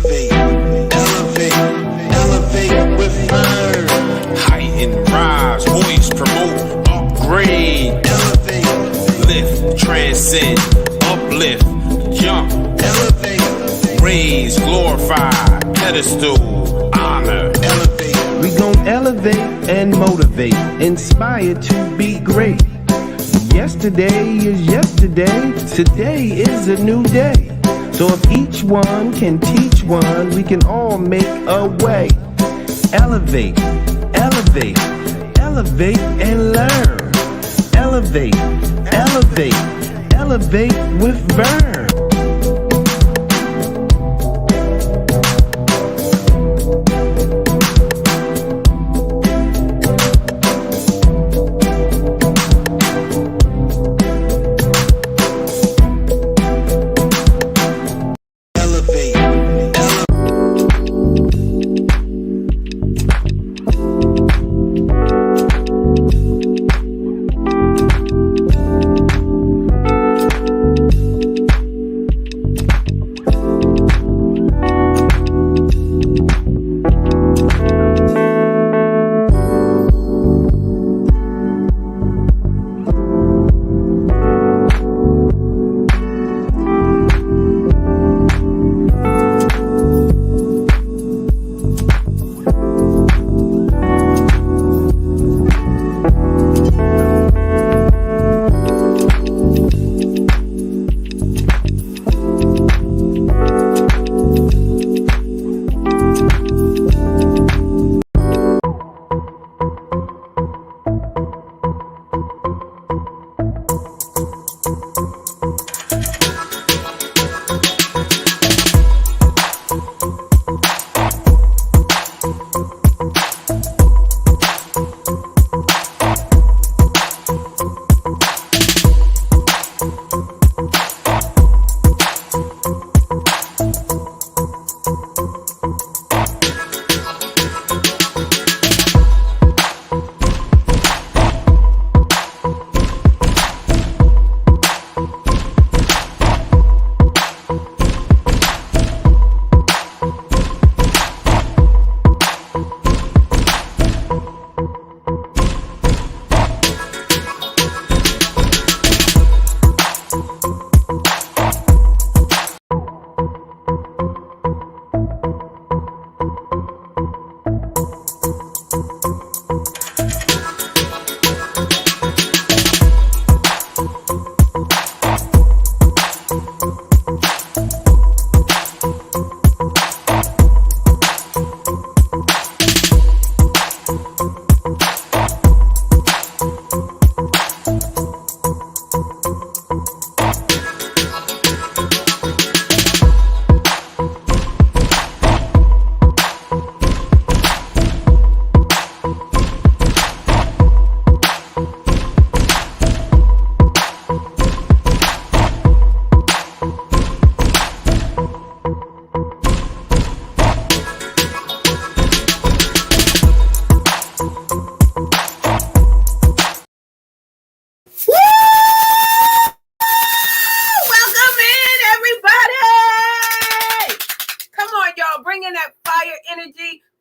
Elevate, elevate, elevate with Verne. Heighten, rise, voice, promote, upgrade, Elevate, lift, transcend, uplift, jump, elevate, raise, glorify, pedestal, honor. elevate. We gon' elevate and motivate, inspire to be great. Yesterday is yesterday, today is a new day. So if each one can teach one, we can all make a way. Elevate, elevate, elevate and learn. Elevate, elevate, elevate with Verne.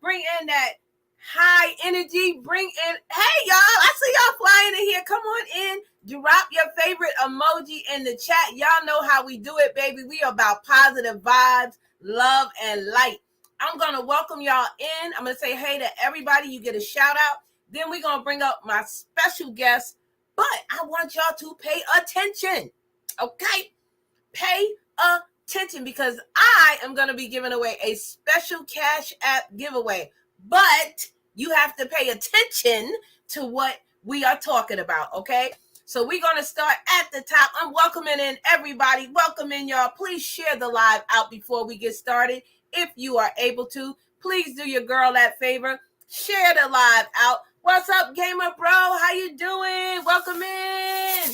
Bring in that high energy. Bring in, hey y'all, I see y'all flying in here. Come on in. Drop your favorite emoji in the chat. Y'all know how we do it, baby. We are about positive vibes, love, and light. I'm going to welcome y'all in. I'm going to say hey to everybody. You get a shout out. Then we're going to bring up my special guest. But I want y'all to pay attention. Okay? Pay attention, because I am going to be giving away a special Cash App giveaway. But you have to pay attention to what we are talking about, okay? So we're going to start at the top. I'm welcoming in everybody. Welcome in, y'all. Please share the live out before we get started. If you are able to, please do your girl that favor. Share the live out. What's up, Gamer Bro? How you doing? Welcome in.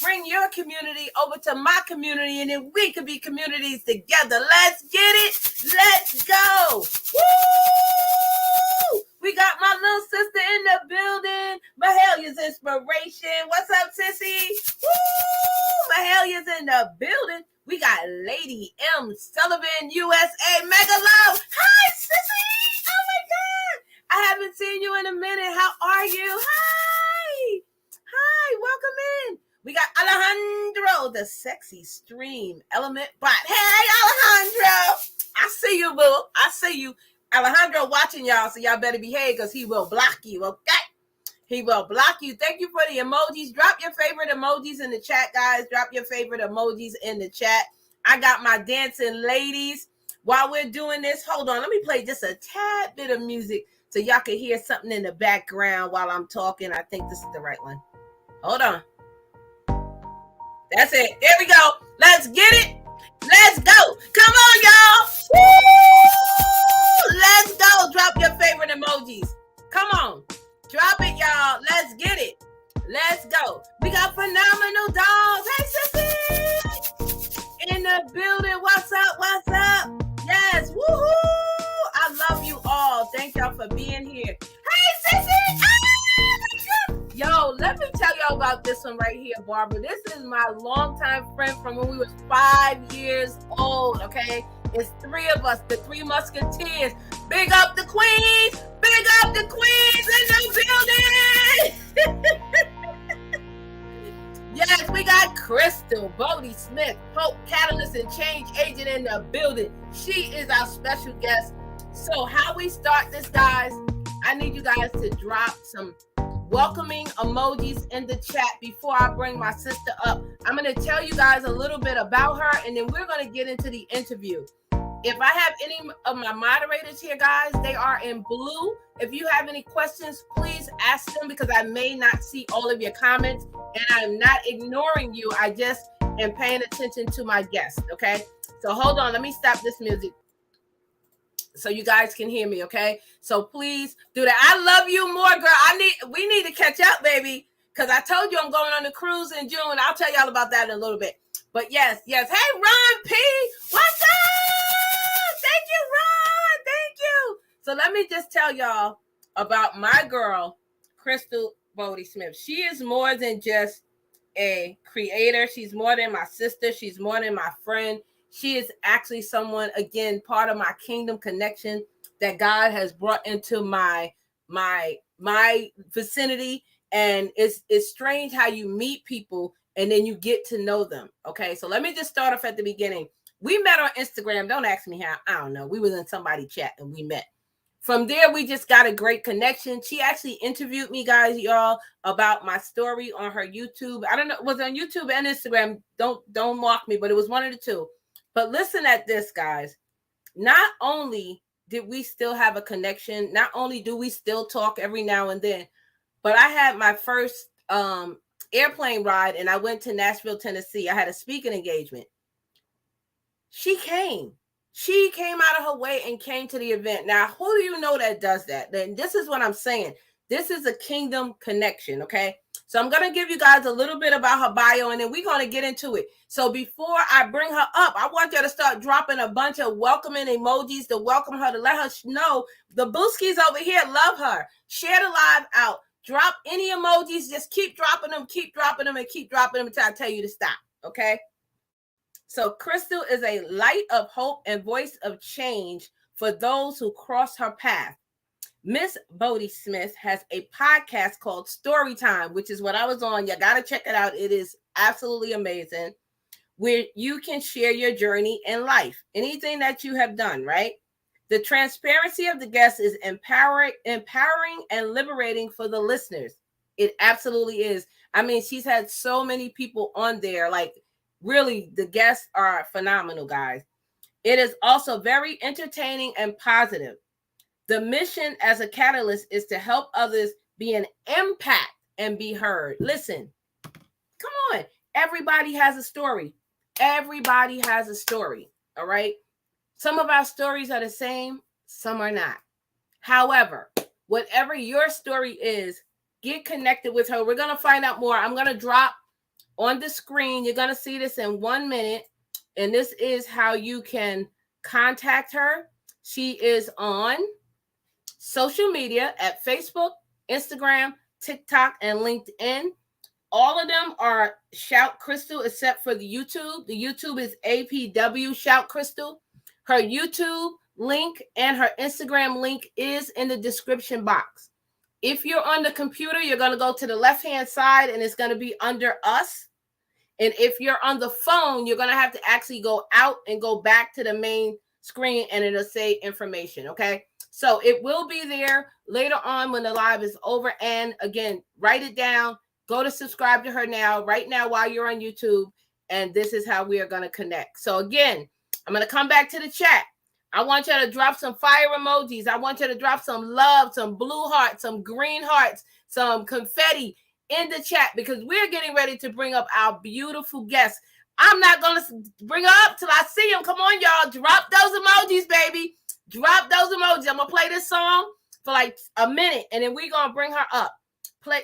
Bring your community over to my community, and then we can be communities together. Let's get it. Let's go. Woo! We got my little sister in the building. Mahalia's Inspiration. What's up, sissy? Woo! Mahalia's in the building. We got Lady M. Sullivan, USA. Mega mega love. Hi, Sissy. Oh my God. I haven't seen you in a minute. How are you? Hi. Hi, welcome in. We got Alejandro, the sexy stream element bot. Hey, Alejandro. I see you, boo. I see you. Alejandro watching y'all, so y'all better behave because he will block you, okay? He will block you. Thank you for the emojis. Drop your favorite emojis in the chat, guys. Drop your favorite emojis in the chat. I got my dancing ladies. While we're doing this, hold on. Let me play just a tad bit of music so y'all can hear something in the background while I'm talking. I think this is the right one. Hold on. That's it. There we go. Let's get it. Let's go. Come on, y'all. Woo! Let's go. Drop your favorite emojis. Come on. Drop it, y'all. Let's get it. Let's go. We got phenomenal dolls. Hey, sissy. In the building. What's up? What's up? Yes. Woohoo. I love you all. Thank y'all for being here. Hey, sissy. Yo, let me tell y'all about this one right here, Barbara. This is my longtime friend from when we was 5 years old, okay? It's three of us, the Three Musketeers. Big up the queens! Big up the queens in the building! Yes, we got Crystal, Bodie Smith, Hope, Catalyst, and Change Agent in the building. She is our special guest. So how we start this, guys, I need you guys to drop some welcoming emojis in the chat before I bring my sister up. I'm going to tell you guys a little bit about her, and then we're going to get into the interview. If I have any of my moderators here, guys, they are in blue. If you have any questions, please ask them because I may not see all of your comments, and I'm not ignoring you. I just am paying attention to my guests, okay? So hold on. Let me stop this music so you guys can hear me, okay? So please do that. I love you more, girl. We need to catch up, baby, because I told you I'm going on the cruise in June. I'll tell y'all about that in a little bit. But yes. Hey, Ron P, what's up? Thank you, Ron. Thank you. So let me just tell y'all about my girl, Crystal Bodie Smith. She is more than just a creator. She's more than my sister. She's more than my friend. She is actually someone, again, part of my kingdom connection that God has brought into my vicinity. And it's strange how you meet people and then you get to know them. Okay, so let me just start off at the beginning. We met on Instagram. Don't ask me how. I don't know. We was in somebody's chat and we met. From there, we just got a great connection. She actually interviewed me, guys, y'all, about my story on her YouTube. I don't know. It was on YouTube and Instagram. Don't mock me, but it was one of the two. But listen at this, guys. Not only did we still have a connection, not only do we still talk every now and then, but I had my first airplane ride and I went to Nashville, Tennessee. I had a speaking engagement. She came out of her way and came to the event. Now, who do you know that does that? Then this is what I'm saying. This is a kingdom connection, okay? So I'm going to give you guys a little bit about her bio, and then we're going to get into it. So before I bring her up, I want you to start dropping a bunch of welcoming emojis to welcome her, to let her know the Booskies over here love her. Share the live out. Drop any emojis. Just keep dropping them, and keep dropping them until I tell you to stop, okay? So Crystal is a light of hope and voice of change for those who cross her path. Miss Bodie Smith has a podcast called Storytime, which is what I was on. You got to check it out. It is absolutely amazing, where you can share your journey in life, anything that you have done, right? The transparency of the guest is empowering and liberating for the listeners. It absolutely is. I mean, she's had so many people on there. Like, really, the guests are phenomenal, guys. It is also very entertaining and positive. The mission as a catalyst is to help others be an impact and be heard. Listen, come on. Everybody has a story. Everybody has a story, all right? Some of our stories are the same, some are not. However, whatever your story is, get connected with her. We're going to find out more. I'm going to drop on the screen. You're going to see this in 1 minute, and this is how you can contact her. She is on social media at Facebook, Instagram, TikTok, and LinkedIn. All of them are Shout Crystal except for the YouTube. The YouTube is APW Shout Crystal. Her YouTube link and her Instagram link is in the description box. If you're on the computer, you're going to go to the left-hand side and it's going to be under us. And if you're on the phone, you're going to have to actually go out and go back to the main screen and it'll say information, okay? So it will be there later on when the live is over. And again, write it down. Go to subscribe to her now, right now while you're on YouTube. And this is how we are going to connect. So again, I'm going to come back to the chat. I want you to drop some fire emojis. I want you to drop some love, some blue hearts, some green hearts, some confetti in the chat because we're getting ready to bring up our beautiful guest. I'm not going to bring her up till I see him. Come on, y'all. Drop those emojis, baby. Drop those emojis. I'm going to play this song for like a minute, and then we're going to bring her up.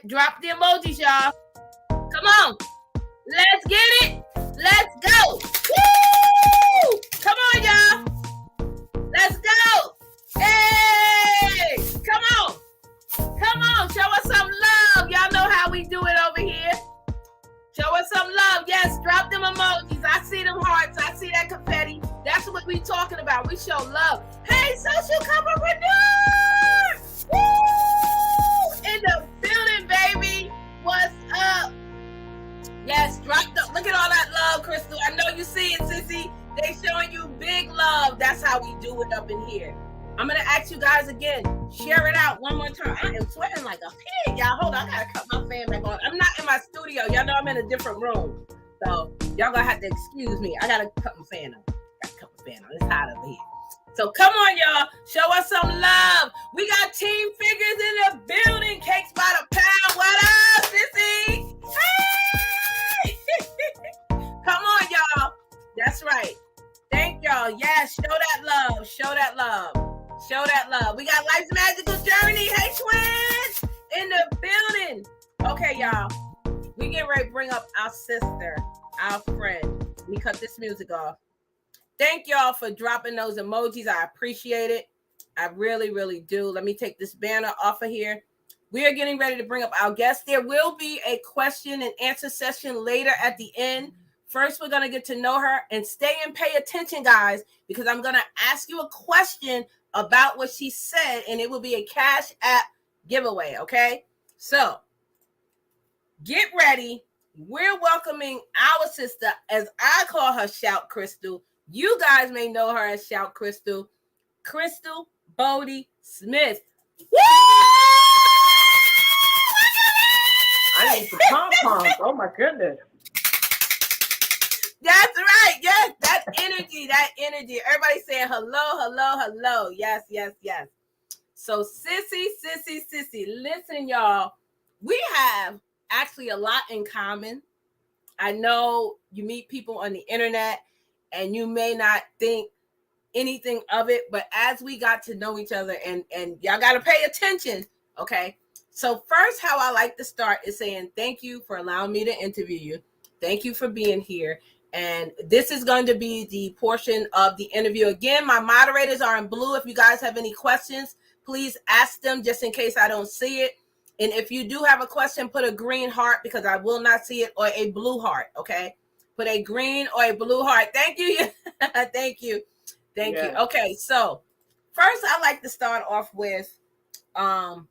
Drop the emojis, y'all. Come on. Let's get it. Let's go. Woo! Come on, y'all. Let's go. Hey, come on. Come on. Show us some love. Y'all know how we do it over here. Show us some love. Yes, drop them emojis. I see them hearts. I see that confetti. That's what we talking about. We show love. Hey, social entrepreneur. Woo! In the building, baby. What's up? Yes, drop the, look at all that love, Crystal. I know you see it, sissy. They showing you big love. That's how we do it up in here. I'm going to ask you guys again. Share it out one more time. I am sweating like a pig, y'all. Hold on. I got to cut my fan back on. I'm not in my studio. Y'all know I'm in a different room. So y'all going to have to excuse me. I got to cut my fan on. It's hot over here. So come on, y'all. Show us some love. We got team figures in the building. Cakes by the pound. What up, sissy? Hey! Come on, y'all. That's right. Thank y'all. Yes, show that love. Show that love. Show that love. We got Life's Magical Journey. Hey, twins. In the building. Okay, y'all. We get ready to bring up our sister, our friend. Let me cut this music off. Thank y'all for dropping those emojis. I appreciate it. I really, really do. Let me take this banner off of here. We are getting ready to bring up our guest. There will be a question and answer session later at the end. First, we're going to get to know her and stay and pay attention, guys, because I'm going to ask you a question about what she said, and it will be a Cash App giveaway, okay? So, get ready. We're welcoming our sister, as I call her Shout Crystal. You guys may know her as Shout Crystal. Crystal Bodie Smith. Woo! I need some pom-poms. Oh, my goodness. That's right. Yes, that energy, that energy. Everybody saying hello, hello, hello. Yes, yes, yes. So, sissy. Listen, y'all. We have actually a lot in common. I know you meet people on the internet and you may not think anything of it, but as we got to know each other, and y'all got to pay attention, okay? So first, how I like to start is saying thank you for allowing me to interview you. Thank you for being here. And this is going to be the portion of the interview. Again, my moderators are in blue. If you guys have any questions, please ask them just in case I don't see it. And if you do have a question, put a green heart because I will not see it, or a blue heart, okay? Put a green or a blue heart. Thank you. Thank you. Thank you. Okay, so first I like to start off with, where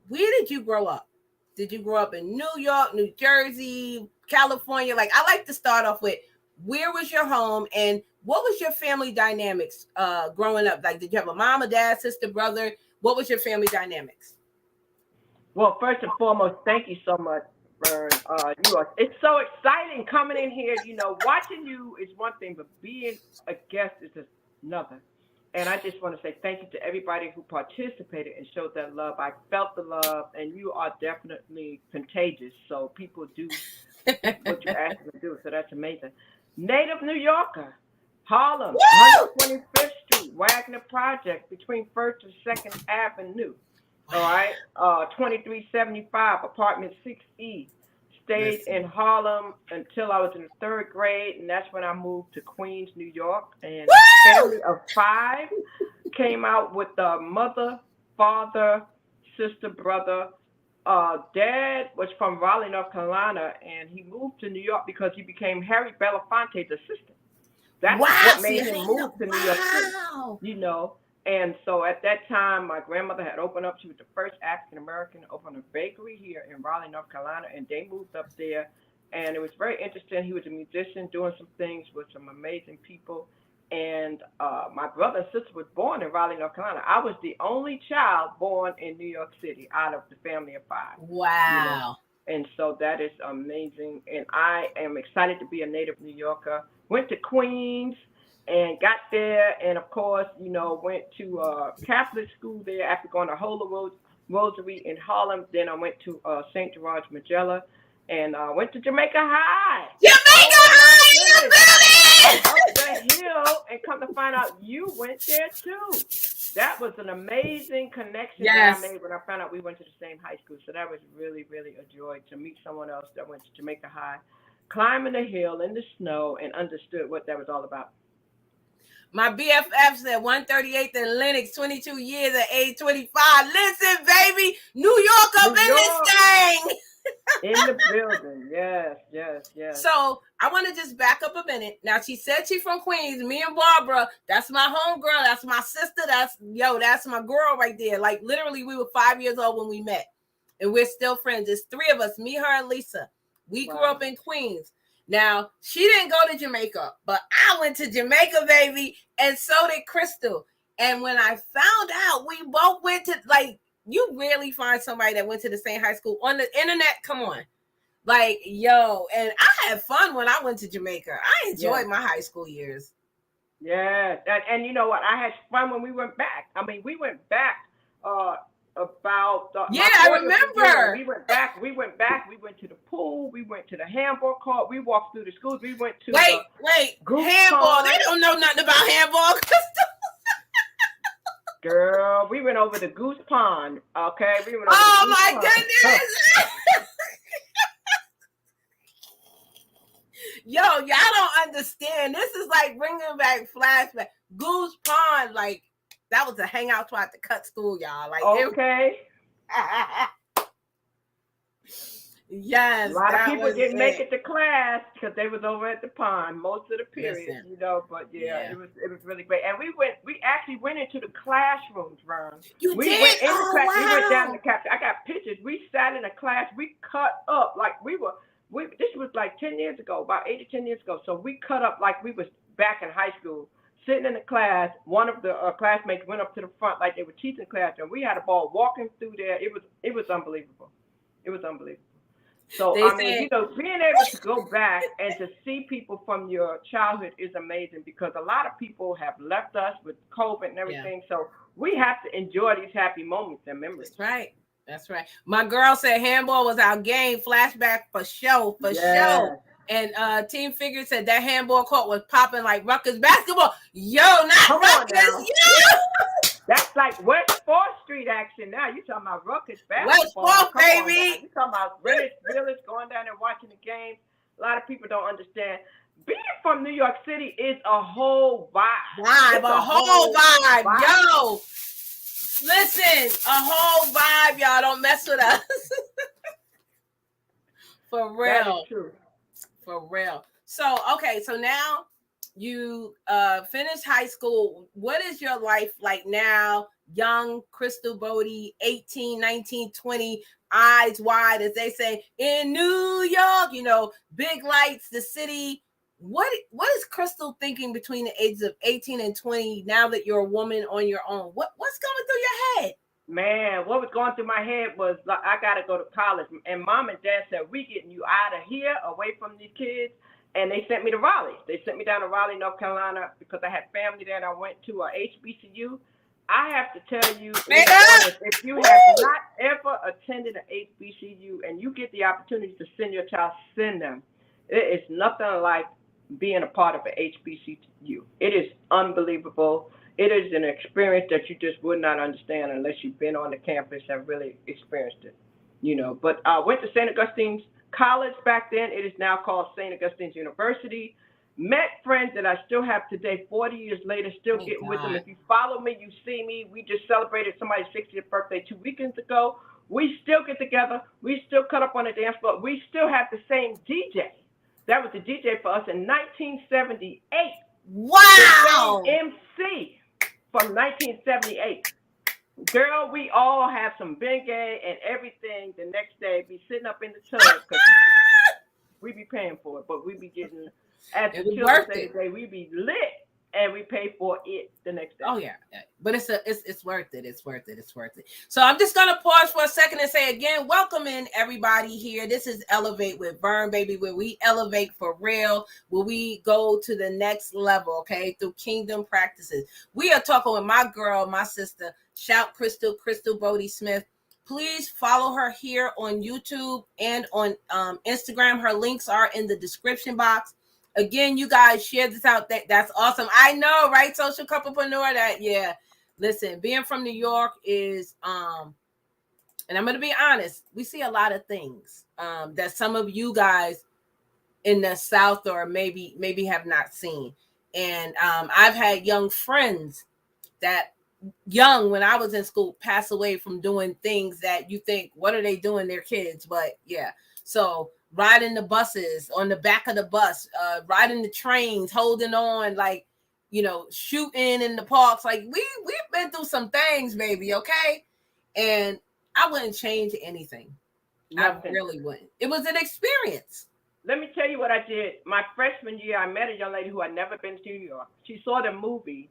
did you grow up? Did you grow up in New York, New Jersey, California? Like, I like to start off with, where was your home and what was your family dynamics growing up? Like, did you have a mom, a dad, sister, brother? What was your family dynamics? Well, first and foremost, thank you so much, Verne. It's so exciting coming in here. You know, watching you is one thing, but being a guest is another. And I just want to say thank you to everybody who participated and showed that love. I felt the love, and you are definitely contagious. So people do what you ask them to do. So that's amazing. Native New Yorker, Harlem, 125th Street, Wagner Project, between 1st and 2nd Avenue. All right, 2375, apartment 6E. Stayed in Harlem until I was in the 3rd grade, and that's when I moved to Queens, New York. And a family of 5 came out with a mother, father, sister, brother. Dad was from Raleigh, North Carolina, and he moved to New York because he became Harry Belafonte's assistant. That's Wow. what See, made him move to New York City, wow. you know. And so at that time, my grandmother had opened up. She was the first African American to open a bakery here in Raleigh, North Carolina, and they moved up there. And it was very interesting. He was a musician doing some things with some amazing people. And my brother and sister was born in Raleigh, North Carolina. I was the only child born in New York City out of the family of 5. You know? Wow. And so that is amazing. And I am excited to be a native New Yorker. Went to Queens and got there, and of course, you know, went to Catholic school there after going to Holy Rosary in Harlem. Then I went to St. George Magella, and went to Jamaica High. Jamaica High, Up the hill, and come to find out you went there too. That was an amazing connection Yes. that I made when I found out we went to the same high school. So that was really, really a joy to meet someone else that went to Jamaica High, climbing the hill in the snow, and understood what that was all about. My BFF said 138th and Lennox, 22 years at age 25. Listen, baby, New York up New in York. this thing. In the building, yes, yes, yes. So I want to just back up a minute. Now she said she's from Queens. Me and Barbara, that's my homegirl. That's my sister. That's my girl right there. Like literally, we were 5 years old when we met, and we're still friends. It's 3 of us, me, her, and Lisa. We grew up in Queens. Now she didn't go to Jamaica, but I went to Jamaica, baby, and so did Crystal. And when I found out, we both went to you rarely find somebody that went to the same high school on the internet. Come on. Like, yo, and I had fun when I went to Jamaica. I enjoyed my high school years. Yeah, and you know what? I had fun when we went back. I mean, we went back about... I remember. We went back. We went to the pool. We went to the handball court. We walked through the schools. We went to Wait. Handball. They don't know nothing about handball. Girl, we went over the Goose Pond, okay? We went over oh, my goodness. Yo, y'all don't understand. This is like bringing back flashback. Goose Pond, like, that was a hangout spot to cut school, y'all. Like, okay. Yes. A lot of people didn't make it to class because they was over at the pond most of the period, you know. But it was really great. And we actually went into the classrooms, Verne. We went in the class. Wow. We went down the cafeteria. I got pictures. We sat in a class. We cut up like this was like 10 years ago, about 8 to 10 years ago. So we cut up like we was back in high school, sitting in the class. One of the classmates went up to the front like they were teaching class, and we had a ball walking through there. It was unbelievable. It was unbelievable. So, being able to go back and to see people from your childhood is amazing because a lot of people have left us with COVID and everything. Yeah. So we have to enjoy these happy moments and memories. That's right. My girl said handball was our game. Flashback for show. And Team Figure said that handball court was popping like Rutgers basketball. Yo, not Rutgers. Yo. That's like West 4th Street action now. You talking about Rutgers basketball. West 4th, baby. You talking about Village going down and watching the games. A lot of people don't understand. Being from New York City is a whole vibe. A whole vibe. Yo, listen, a whole vibe, y'all. Don't mess with us. For real. That is true. For real. So, okay, so now you finished high school. What is your life like now? Young Crystal Bodie, 18, 19, 20, eyes wide, as they say, in New York, you know, big lights, the city. What is Crystal thinking between the ages of 18 and 20 now that you're a woman on your own? What's going through your head? Man, what was going through my head was like, I got to go to college. And Mom and Dad said, we getting you out of here, away from these kids. And they sent me to Raleigh. They sent me down to Raleigh, North Carolina, because I had family there, and I went to a HBCU. I have to tell you, if you have not ever attended an HBCU and you get the opportunity to send your child, send them. It is nothing like being a part of an HBCU. It is unbelievable. It is an experience that you just would not understand unless you've been on the campus and really experienced it, you know. But I went to St. Augustine's College back then. It is now called St. Augustine's University. Met friends that I still have today, 40 years later, still getting with them. If you follow me, you see me. We just celebrated somebody's 60th birthday 2 weekends ago. We still get together. We still cut up on the dance floor. We still have the same DJ. That was the DJ for us in 1978. Wow. The same MC from 1978. Girl, we all have some Bengay and everything. The next day, be sitting up in the tub because we be paying for it, but we be getting, as It the was children worth say it. today, we be lit and we pay for it the next day. Oh yeah, but it's worth it. It's worth it. It's worth it. So I'm just gonna pause for a second and say again, welcome in everybody here. This is Elevate with Verne, baby, where we elevate for real, where we go to the next level, okay, through kingdom practices. We are talking with my girl, my sister, shout Crystal Bodie Smith. Please follow her here on YouTube and on Instagram. Her links are in the description box. Again, you guys share this out. That's awesome. I know, right? Social couplepreneur. That yeah. Listen, being from New York is and I'm gonna be honest, we see a lot of things that some of you guys in the South or maybe have not seen. And I've had young friends that young when I was in school pass away from doing things that you think, what are they doing? They're kids, but yeah. So riding the buses, on the back of the bus, riding the trains, holding on, like, you know, shooting in the parks. Like we've been through some things, baby, okay? And I wouldn't change anything. Nothing. I really wouldn't. It was an experience. Let me tell you what I did. My freshman year, I met a young lady who had never been to New York. She saw the movie,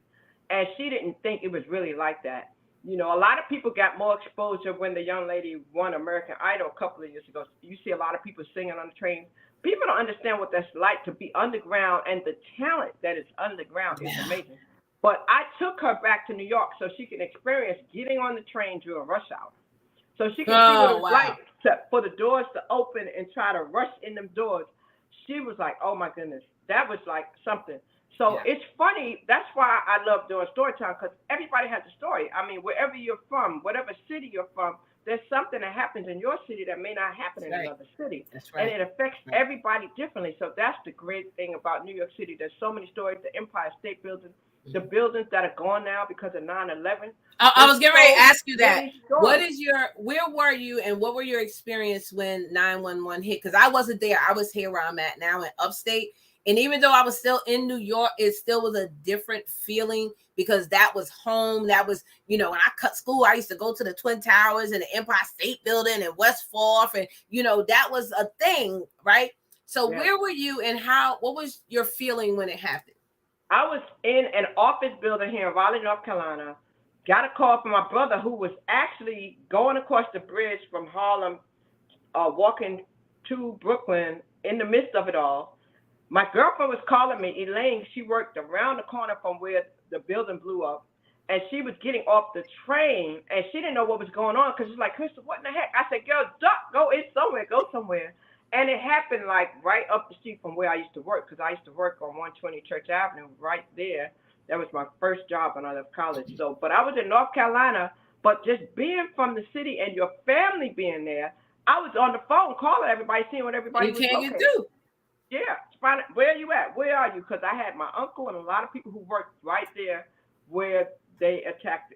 and she didn't think it was really like that. You know, a lot of people got more exposure when the young lady won American Idol a couple of years ago. You see a lot of people singing on the train. People don't understand what that's like to be underground, and the talent that is underground is amazing. But I took her back to New York so she can experience getting on the train during rush hour. So she can see what it was like for the doors to open and try to rush in them doors. She was like, oh my goodness, that was like something. So it's funny. That's why I love doing story time, because everybody has a story. I mean, wherever you're from, whatever city you're from, there's something that happens in your city that may not happen in another city. That's right. And it affects everybody differently. So that's the great thing about New York City. There's so many stories. The Empire State Building, the buildings that are gone now because of 9/11. I was getting ready to ask you that. Where were you and what were your experience when 911 hit? Because I wasn't there. I was here where I'm at now in upstate. And even though I was still in New York, it still was a different feeling because that was home. That was, you know, when I cut school, I used to go to the Twin Towers and the Empire State Building and West Fourth. And, you know, that was a thing, right? So where were you and what was your feeling when it happened? I was in an office building here in Raleigh, North Carolina. Got a call from my brother who was actually going across the bridge from Harlem, walking to Brooklyn in the midst of it all. My girlfriend was calling me, Elaine. She worked around the corner from where the building blew up, and she was getting off the train, and she didn't know what was going on because she's like, Crystal, what in the heck? I said, girl, duck, go somewhere. And it happened like right up the street from where I used to work, because I used to work on 120 Church Avenue right there. That was my first job when I left college. So, but I was in North Carolina, but just being from the city and your family being there, I was on the phone calling everybody, seeing what everybody was located. You do. Yeah, find out, where are you at? Where are you? Because I had my uncle and a lot of people who worked right there where they attacked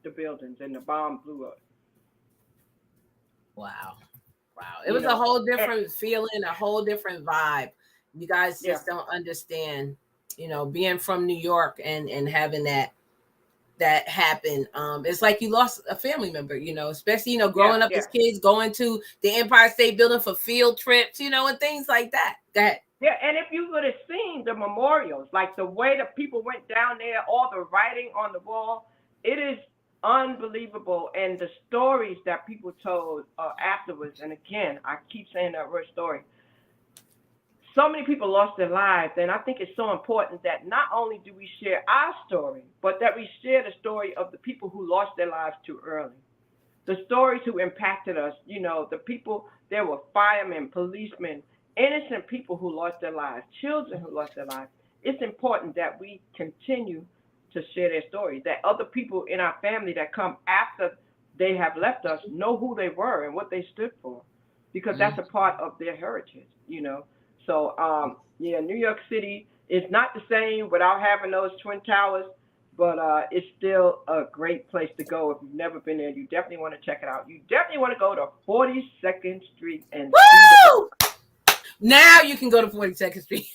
the buildings and the bomb blew up. Wow. It was a whole different feeling, a whole different vibe. You guys just don't understand, you know, being from New York and having that happen. It's like you lost a family member, you know, especially, you know, growing up as kids, going to the Empire State Building for field trips, you know, and things like that. Yeah, and if you would have seen the memorials, like the way the people went down there, all the writing on the wall, it is unbelievable. And the stories that people told afterwards, and again, I keep saying that word story. So many people lost their lives, and I think it's so important that not only do we share our story, but that we share the story of the people who lost their lives too early. The stories who impacted us, you know, the people, there were firemen, policemen, innocent people who lost their lives, children who lost their lives. It's important that we continue to share their stories, that other people in our family that come after they have left us know who they were and what they stood for, because that's a part of their heritage, you know. So, New York City is not the same without having those Twin Towers, but it's still a great place to go. If you've never been there, you definitely want to check it out. You definitely want to go to 42nd Street and Now you can go to 42nd Street.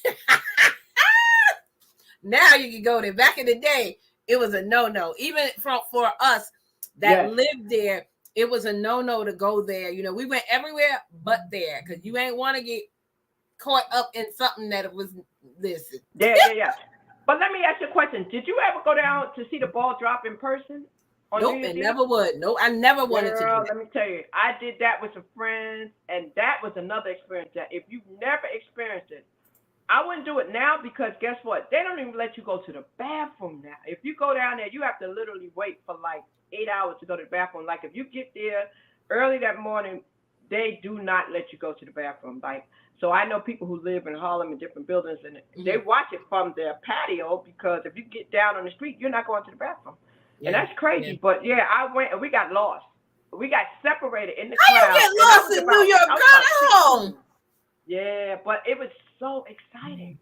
Now you can go there. Back in the day, it was a no-no. Even for us that lived there, it was a no-no to go there. You know, we went everywhere but there because you ain't want to get caught up in something that was this. Yeah. But let me ask you a question. Did you ever go down to see the ball drop in person? Nope, it never would. No, I never wanted to do that. Let me tell you, I did that with some friends, and that was another experience that if you've never experienced it, I wouldn't do it now because guess what? They don't even let you go to the bathroom now. If you go down there, you have to literally wait for like 8 hours to go to the bathroom. Like if you get there early that morning, they do not let you go to the bathroom. Like, so I know people who live in Harlem in different buildings, and they watch it from their patio because if you get down on the street, you're not going to the bathroom. And that's crazy. But yeah, I went and we got lost. We got separated in the crowd. How you get lost in New York? Go home. Yeah, but it was so exciting.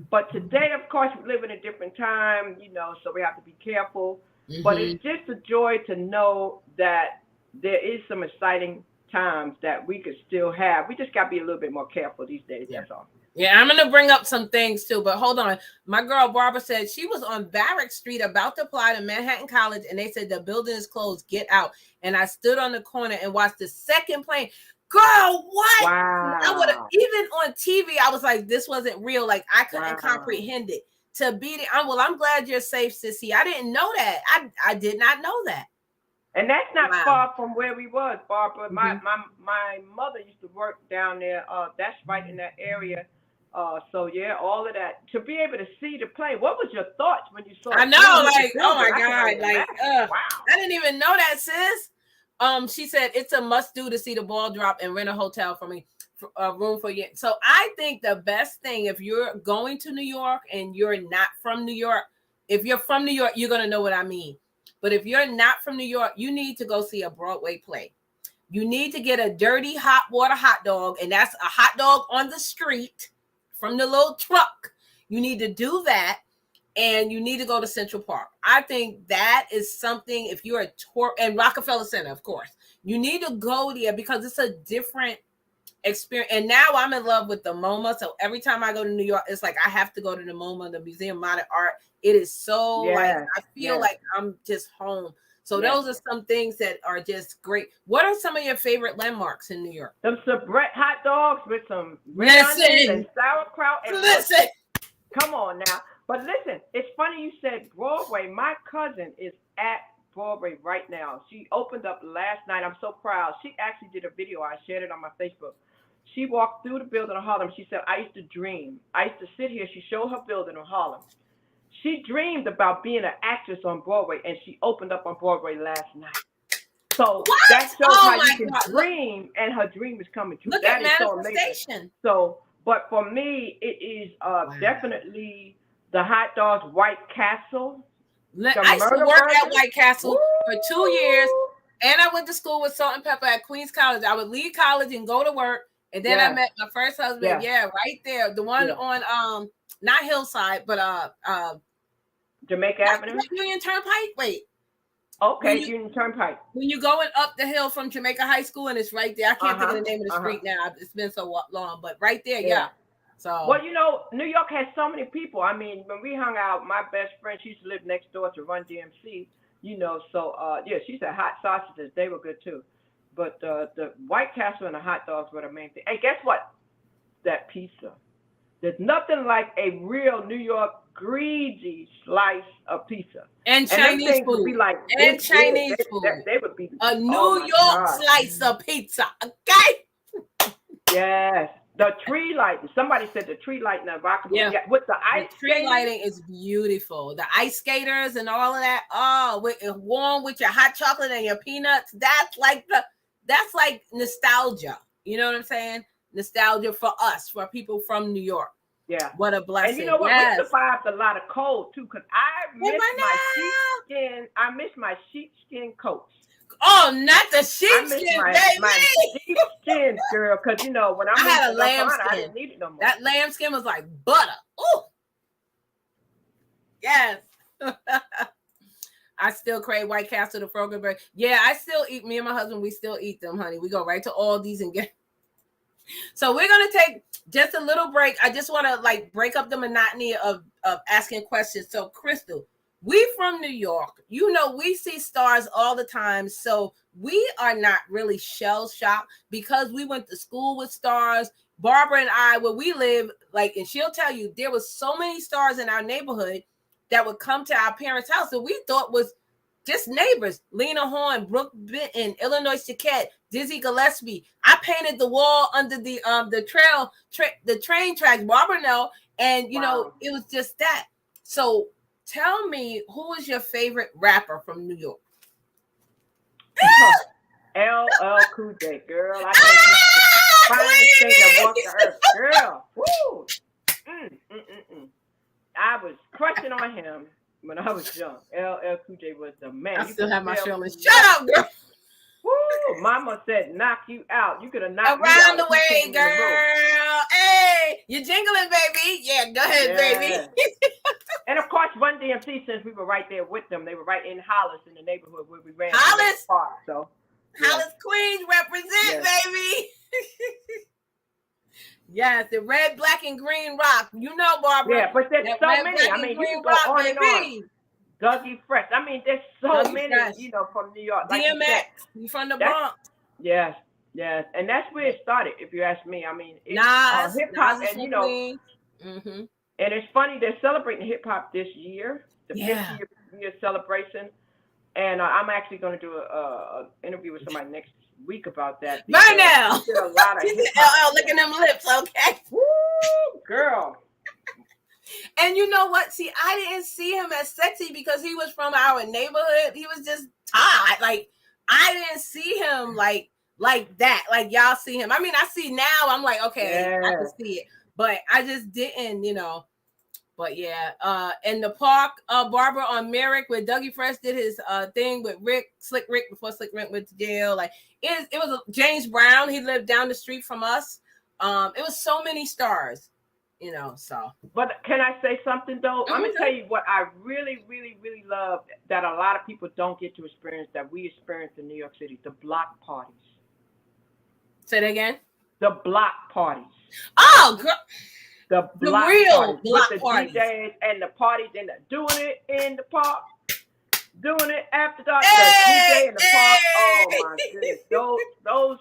But today, of course, we live in a different time, you know, so we have to be careful. But it's just a joy to know that there is some exciting times that we could still have. We just got to be a little bit more careful these days. That's all. Yeah, I'm going to bring up some things too, but hold on. My girl Barbara said she was on Barrack Street about to apply to Manhattan College, and they said the building is closed. Get out. And I stood on the corner and watched the second plane. Girl, what? Wow. I would have, even on TV, I was like, this wasn't real. Like, I couldn't comprehend it. To be there, I'm glad you're safe, sissy. I didn't know that. I did not know that. And that's not far from where we was, Barbara. My mother used to work down there. That's right in that area. So yeah, all of that. To be able to see the plane, what was your thoughts when you saw? I know, like, oh my God, like, wow. I didn't even know that, sis. She said it's a must do to see the ball drop and rent a hotel for me, a room for you. So I think the best thing, if you're going to New York and you're not from New York, if you're from New York, you're gonna know what I mean. But if you're not from New York, you need to go see a Broadway play. You need to get a dirty hot water hot dog, and that's a hot dog on the street from the little truck. You need to do that, and you need to go to Central Park. I think that is something, if you're a tour, and Rockefeller Center, of course, you need to go there because it's a different experience. And now I'm in love with the MoMA. So every time I go to New York, it's like I have to go to the MoMA, the Museum of Modern Art. It is so like I feel like I'm just home. So those are some things that are just great. What are some of your favorite landmarks in New York? Some Sabrett hot dogs with some red onions and sauerkraut. And come on now. But listen, it's funny you said Broadway. My cousin is at Broadway right now. She opened up last night. I'm so proud. She actually did a video. I shared it on my Facebook. She walked through the building in Harlem. She said, I used to dream. I used to sit here. She showed her building in Harlem. She dreamed about being an actress on Broadway, and she opened up on Broadway last night. So that shows how you can dream, and her dream is coming true. That is so amazing. So, but for me, it is definitely the hot dogs, White Castle. I used to work at White Castle for 2 years, and I went to school with Salt and Pepper at Queens College. I would leave college and go to work, and then I met my first husband. Yeah, right there, the one on not Hillside, but Jamaica Avenue, Union Turnpike. Wait, okay, Union Turnpike. When you're going up the hill from Jamaica High School, and it's right there. I can't think of the name of the street now. It's been so long, but right there, So, well, you know, New York has so many people. I mean, when we hung out, my best friend, she used to live next door to Run DMC, you know, so, she said hot sausages. They were good, too. But the White Castle and the hot dogs were the main thing. And guess what? That pizza. There's nothing like a real New York greasy slice of pizza. And Chinese food. Be like Chinese food. They would be a New York slice of pizza. Okay? Yes. The tree lighting. Somebody said the tree lighting at Rockefeller. Yeah. With the ice tree lighting is beautiful. The ice skaters and all of that. Oh, warm with your hot chocolate and your peanuts. That's like nostalgia. You know what I'm saying? Nostalgia for us, for people from New York. Yeah. What a blessing. And you know what? We survived a lot of cold too, because I miss my sheepskin. I miss my sheepskin coats. Oh, not the sheepskin, baby. My sheepskin, girl, because you know when I had a lambskin, I didn't need it no more. That lambskin was like butter. Ooh. Yes. I still crave White Castle, the Frogenberg. Yeah, I still eat. Me and my husband, we still eat them, honey. We go right to Aldi's and get. So we're gonna take just a little break. I just want to like break up the monotony of asking questions. So, Crystal, we from New York. You know, we see stars all the time. So we are not really shell shocked because we went to school with stars. Barbara and I, where we live, like, and she'll tell you there was so many stars in our neighborhood that would come to our parents' house that we thought was just neighbors. Lena Horne, Brooke Benton, Illinois Chiquette, Dizzy Gillespie. I painted the wall under the train tracks, Barbara know, and you know, it was just that. So tell me, who is your favorite rapper from New York? LL Cool J, girl. I think he's the finest thing that walked the earth, girl. Woo! I was crushing on him when I was young. LL Cool J was the man. I still have my Shirley. Shut up, girl. Woo! Mama said, knock you out. You could have knocked me around out the way, girl. Hey, you're jingling, baby. Yeah, go ahead, baby. And of course, Run DMC, since we were right there with them, they were right in Hollis in the neighborhood where we ran. Hollis Park, so Hollis Queens represent, baby. Yes, the red, black, and green rock. You know, Barbara. Yeah, but there's that so red, many. I mean, you can go on and on. Dougie Fresh. I mean, there's so Dougie many, Fresh. you know, from New York. Like DMX, you from the Bronx. Yes, and that's where it started. If you ask me, I mean, Nas, hip hop, Nas and you know, and it's funny they're celebrating hip hop this year, the 50th year celebration, and I'm actually going to do a interview with somebody next week about that. Verne, a lot of LL licking them lips, okay? Woo, girl. And you know what? See, I didn't see him as sexy because he was from our neighborhood. He was just Todd. Like, I didn't see him like that. Like, y'all see him. I mean, I see now. I'm like, okay, I can see it. But I just didn't, you know. But yeah, in the park, Barbara on Merrick, where Dougie Fresh did his thing with Slick Rick before Slick Rick went to jail. Like, it was James Brown. He lived down the street from us. It was so many stars. You know, so. But can I say something though? I'm gonna tell you what I really, really, really love that a lot of people don't get to experience that we experience in New York City: the block parties. Say that again. The block parties. Oh, girl. The block real parties block with the parties. DJs and the parties and doing it in the park, doing it after dark. Hey, the DJ in the park. Oh my goodness, those.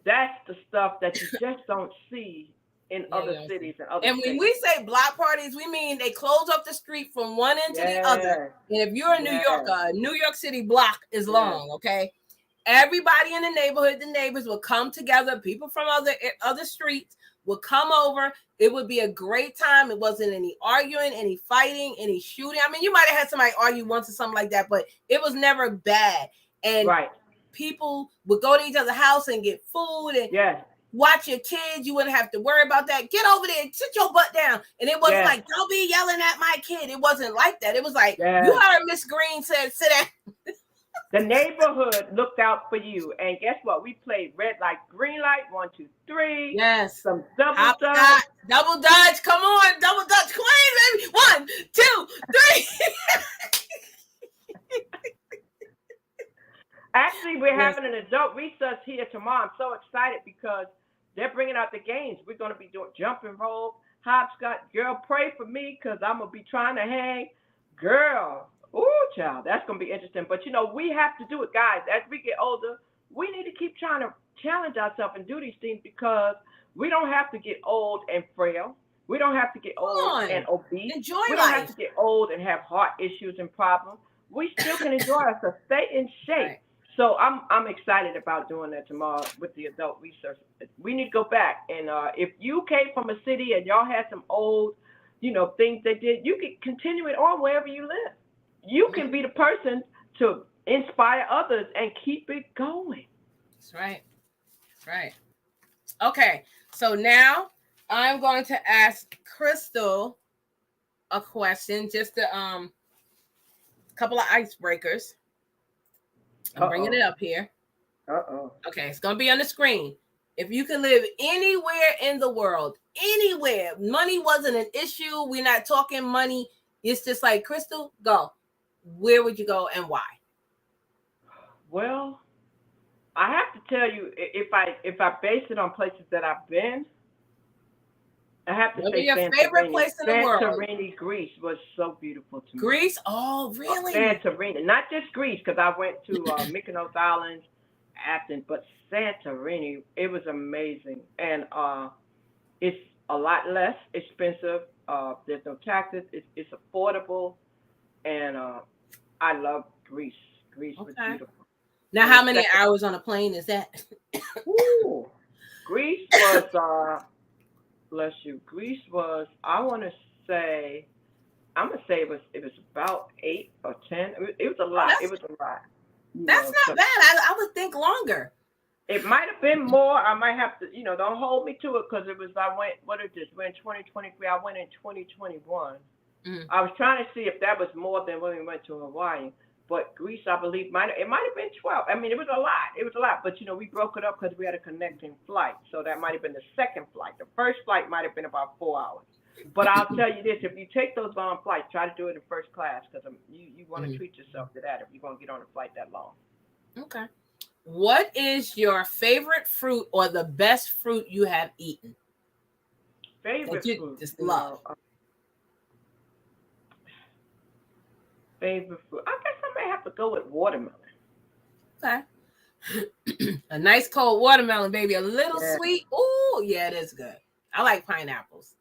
That's the stuff that you just don't see in other cities and other. And when we say block parties, we mean they close up the street from one end to the other. And if you're a New Yorker, New York City block is long, okay? Everybody in the neighborhood, the neighbors will come together. People from other streets will come over. It would be a great time. It wasn't any arguing, any fighting, any shooting. I mean, you might have had somebody argue once or something like that, but it was never bad. And people would go to each other's house and get food and watch your kids. You wouldn't have to worry about that. Get over there, sit your butt down. And it wasn't like, don't be yelling at my kid. It wasn't like that. It was like, you heard Miss Green said, sit down. The neighborhood looked out for you. And guess what? We played red light, green light, 1, 2, 3. Yes. Some double dutch. Double dutch. Come on. Double dutch queen, baby. 1, 2, 3. Actually, we're having an adult recess here tomorrow. I'm so excited because they're bringing out the games. We're going to be doing jumping rope, hopscotch. Girl, pray for me because I'm going to be trying to hang. Girl, ooh, child, that's going to be interesting. But, you know, we have to do it, guys. As we get older, we need to keep trying to challenge ourselves and do these things because we don't have to get old and frail. We don't have to get old and obese. Enjoy we life. don't have to get old and have heart issues and problems. We still can enjoy ourselves, stay in shape. Right. So I'm excited about doing that tomorrow with the adult research. We need to go back. And if you came from a city and y'all had some old, you know, things they did, you can continue it on wherever you live. You can be the person to inspire others and keep it going. That's right. That's right. Okay. So now I'm going to ask Crystal a question, just a couple of icebreakers. I'm bringing it up here. Okay, it's going to be on the screen. If you could live anywhere in the world, anywhere, money wasn't an issue. We're not talking money. It's just like, Crystal, go. Where would you go and why? Well, I have to tell you, if I base it on places that I've been, I have to What say your favorite Santorini. place in the world? Santorini, Greece was so beautiful to me. Greece? Oh, really? Santorini, not just Greece, because I went to Mykonos Islands, Athens, but Santorini, it was amazing, and it's a lot less expensive. There's no taxes. It's affordable, and I love Greece. Greece was Okay. beautiful. Now, And how the many second, hours on a plane is that? ooh, Greece was bless you. Greece was, I want to say, I'm gonna say it was about 8 or 10. It was a Oh, lot. It was a lot. You that's know, not so bad. I would think longer. it might have been more. I might have to, don't hold me to it because it was. I went. What is this? We're in 2023. I went in 2021. Mm. I was trying to see if that was more than when we went to Hawaii. But Greece, I believe, might have been 12. I mean, it was a lot. It was a lot. But we broke it up because we had a connecting flight. So that might have been the second flight. The first flight might have been about 4 hours. But I'll tell you this: if you take those long flights, try to do it in first class because you want to treat yourself to that if you're going to get on a flight that long. Okay. What is your favorite fruit or the best fruit you have eaten? Favorite you food? just love. Favorite food? I guess I may have to go with watermelon. Okay. A nice cold watermelon, baby. A little Yeah. sweet. Ooh, yeah, it is good. I like pineapples.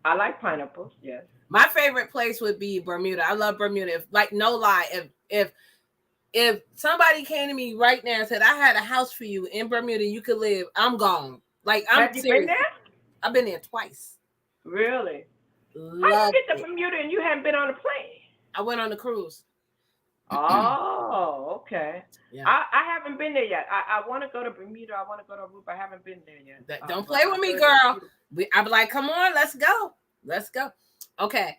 I like pineapples. Yes. My favorite place would be Bermuda. I love Bermuda. If, like, no lie, if somebody came to me right now and said I had a house for you in Bermuda, you could live, I'm gone. Like, I'm Have you serious. been there? I've been there twice. Really? Love How you get to it. Bermuda and you haven't been on a plane? I went on a cruise. Oh, okay. Yeah. I haven't been there yet. I want to go to Bermuda. I want to go to Aruba. I haven't been there yet. Don't play with me, girl. I'm like, come on, let's go. Let's go. Okay.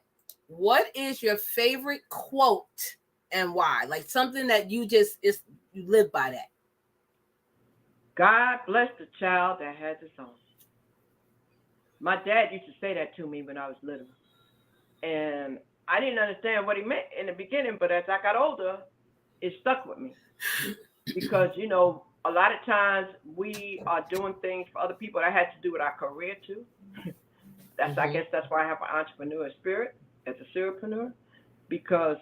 What is your favorite quote and why? Like something that you live by that. God bless the child that has his own. My dad used to say that to me when I was little. And I didn't understand what he meant in the beginning, but as I got older, it stuck with me. Because, a lot of times we are doing things for other people that has to do with our career too. I guess that's why I have an entrepreneur spirit as a serialpreneur, because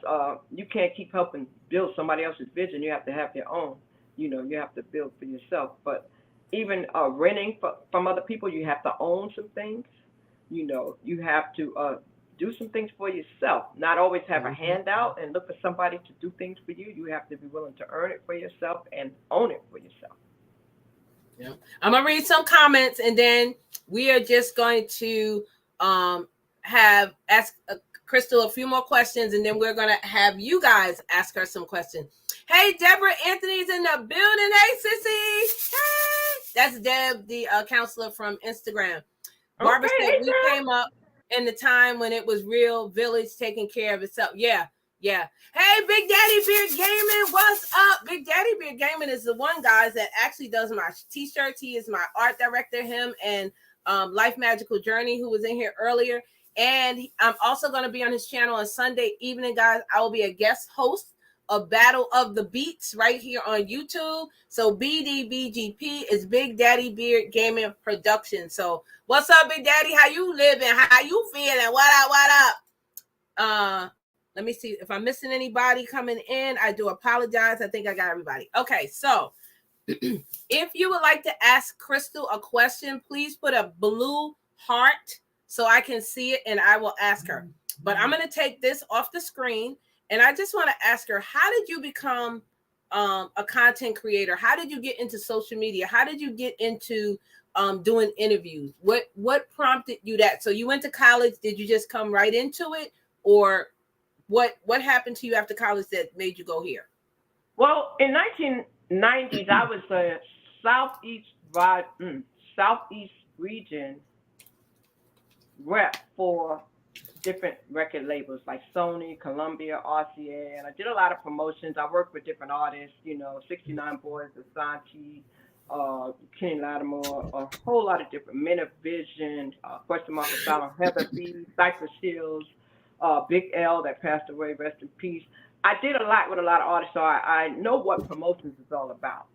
you can't keep helping build somebody else's vision. You have to have your own. You have to build for yourself. But even renting from other people, you have to own some things. You have to do some things for yourself. Not always have a handout and look for somebody to do things for you. You have to be willing to earn it for yourself and own it for yourself. Yeah. I'm gonna read some comments and then we are just going to have ask Crystal a few more questions and then we're gonna have you guys ask her some questions. Hey, Deborah Anthony's in the building. Hey, sissy. Hey, that's Deb, the counselor from Instagram. Barbara said we came up in the time when it was real village taking care of itself. Yeah. Hey, Big Daddy Beard Gaming, what's up? Big Daddy Beard Gaming is the one guys that actually does my t-shirts. He is my art director, him and Life Magical Journey, who was in here earlier. And I'm also going to be on his channel on Sunday evening, guys. I will be a guest host of Battle of the Beats right here on YouTube. So BDBGP is Big Daddy Beard Gaming Production. So what's up, Big Daddy? How you living? How you feeling? What up? Let me see if I'm missing anybody coming in. I do apologize. I think I got everybody. Okay, so if you would like to ask Crystal a question, please put a blue heart so I can see it and I will ask her. But I'm going to take this off the screen and I just want to ask her, how did you become a content creator? How did you get into social media? How did you get into doing interviews? What prompted you that? So you went to college. Did you just come right into it? Or what happened to you after college that made you go here? Well, in 1990s, I was a Southeast region rep for different record labels like Sony, Columbia, RCA, and I did a lot of promotions. I worked with different artists, 69 Boys, Asante, Kenny Lattimore, a whole lot of different Men of Vision, Question Mark Asylum, Heather B, Cypress Hills, Big L that passed away, rest in peace. I did a lot with a lot of artists, so I know what promotions is all about.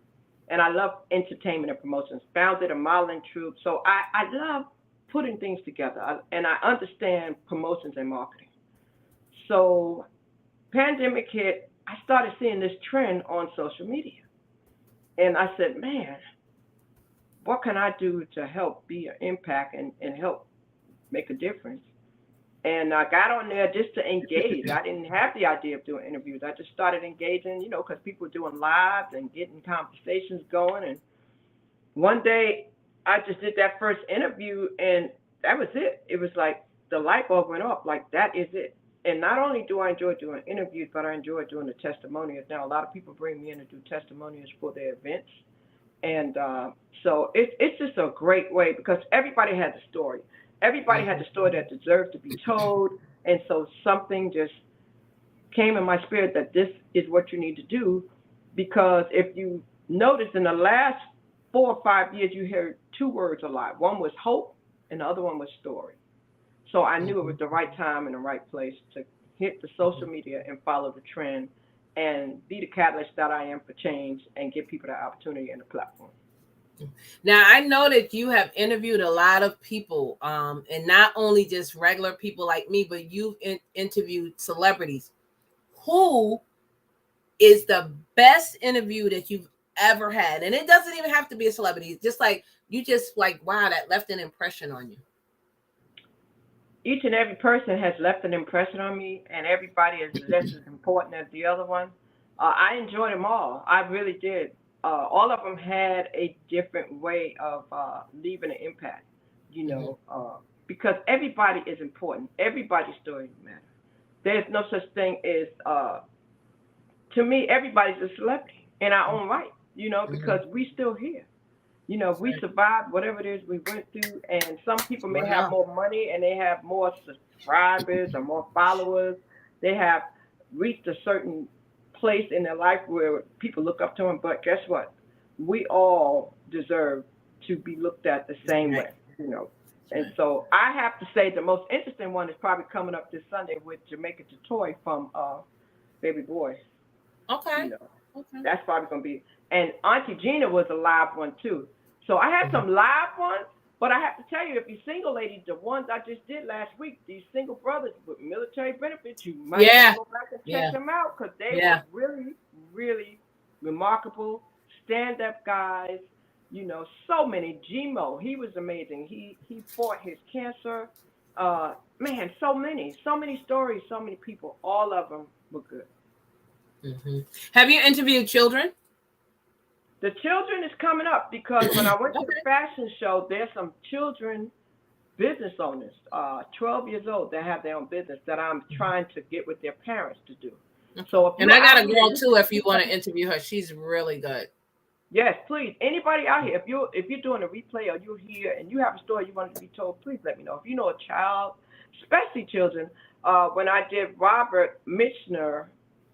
And I love entertainment and promotions. Founded a modeling troupe, so I love putting things together, and I understand promotions and marketing. So, pandemic hit. I started seeing this trend on social media, and I said, man, what can I do to help be an impact and help make a difference? And I got on there just to engage. I didn't have the idea of doing interviews. I just started engaging, because people were doing lives and getting conversations going. And one day I just did that first interview, and that was it. It was like the light bulb went off, like that is it. And not only do I enjoy doing interviews, but I enjoy doing the testimonials. Now, a lot of people bring me in to do testimonials for their events. And so it's just a great way because everybody has a story. Everybody has a story that deserves to be told. And so something just came in my spirit that this is what you need to do, because if you notice in the last 4 or 5 years, you heard 2 words a lot. One was hope and the other one was story. So I knew it was the right time and the right place to hit the social media and follow the trend and be the catalyst that I am for change and give people the opportunity and the platform. Now, I know that you have interviewed a lot of people, and not only just regular people like me, but you've interviewed celebrities. Who is the best interview that you've ever had? And it doesn't even have to be a celebrity. Just like you just like, wow, that left an impression on you. Each and every person has left an impression on me, and everybody is just as important as the other one. I enjoyed them all. I really did. All of them had a different way of leaving an impact, because everybody is important. Everybody's story matters. There's no such thing as, to me, everybody's a celebrity in our own right, because we still here. We survived whatever it is we went through, and some people may have more money and they have more subscribers or more followers. They have reached a certain place in their life where people look up to them, but guess what? We all deserve to be looked at the same way, And so I have to say the most interesting one is probably coming up this Sunday with Jamaica Totoy from Baby Boy. Okay. That's probably going to be. And Auntie Gina was a live one too. So I had some live ones, but I have to tell you, if you're single ladies, the ones I just did last week, these single brothers with military benefits, you might go back and check them out because they were really, really remarkable, stand-up guys. So many. Gmo, he was amazing. He fought his cancer. Man, so many stories, so many people. All of them were good. Mm-hmm. Have you interviewed children? The children is coming up because when I went to the fashion show, there's some children business owners, 12 years old, that have their own business that I'm trying to get with their parents to do. So, and I got a girl too. If you want to interview her, she's really good. Yes, please. Anybody out here, if you're doing a replay or you're here and you have a story you want to be told, please let me know. If you know a child, especially children, when I did Robert Michener,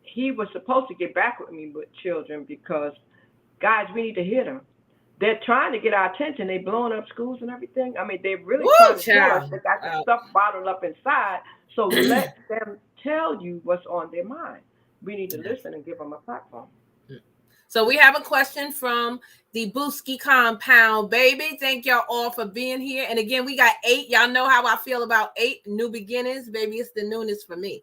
he was supposed to get back with me with children because, guys, we need to hear them. They're trying to get our attention. They're blowing up schools and everything. I mean, they're really trying to tell us they got some stuff bottled up inside. So let them tell you what's on their mind. We need to listen and give them a platform. So we have a question from the Booski compound, baby. Thank y'all all for being here. And again, we got 8. Y'all know how I feel about 8 new beginnings, baby. It's the newness for me.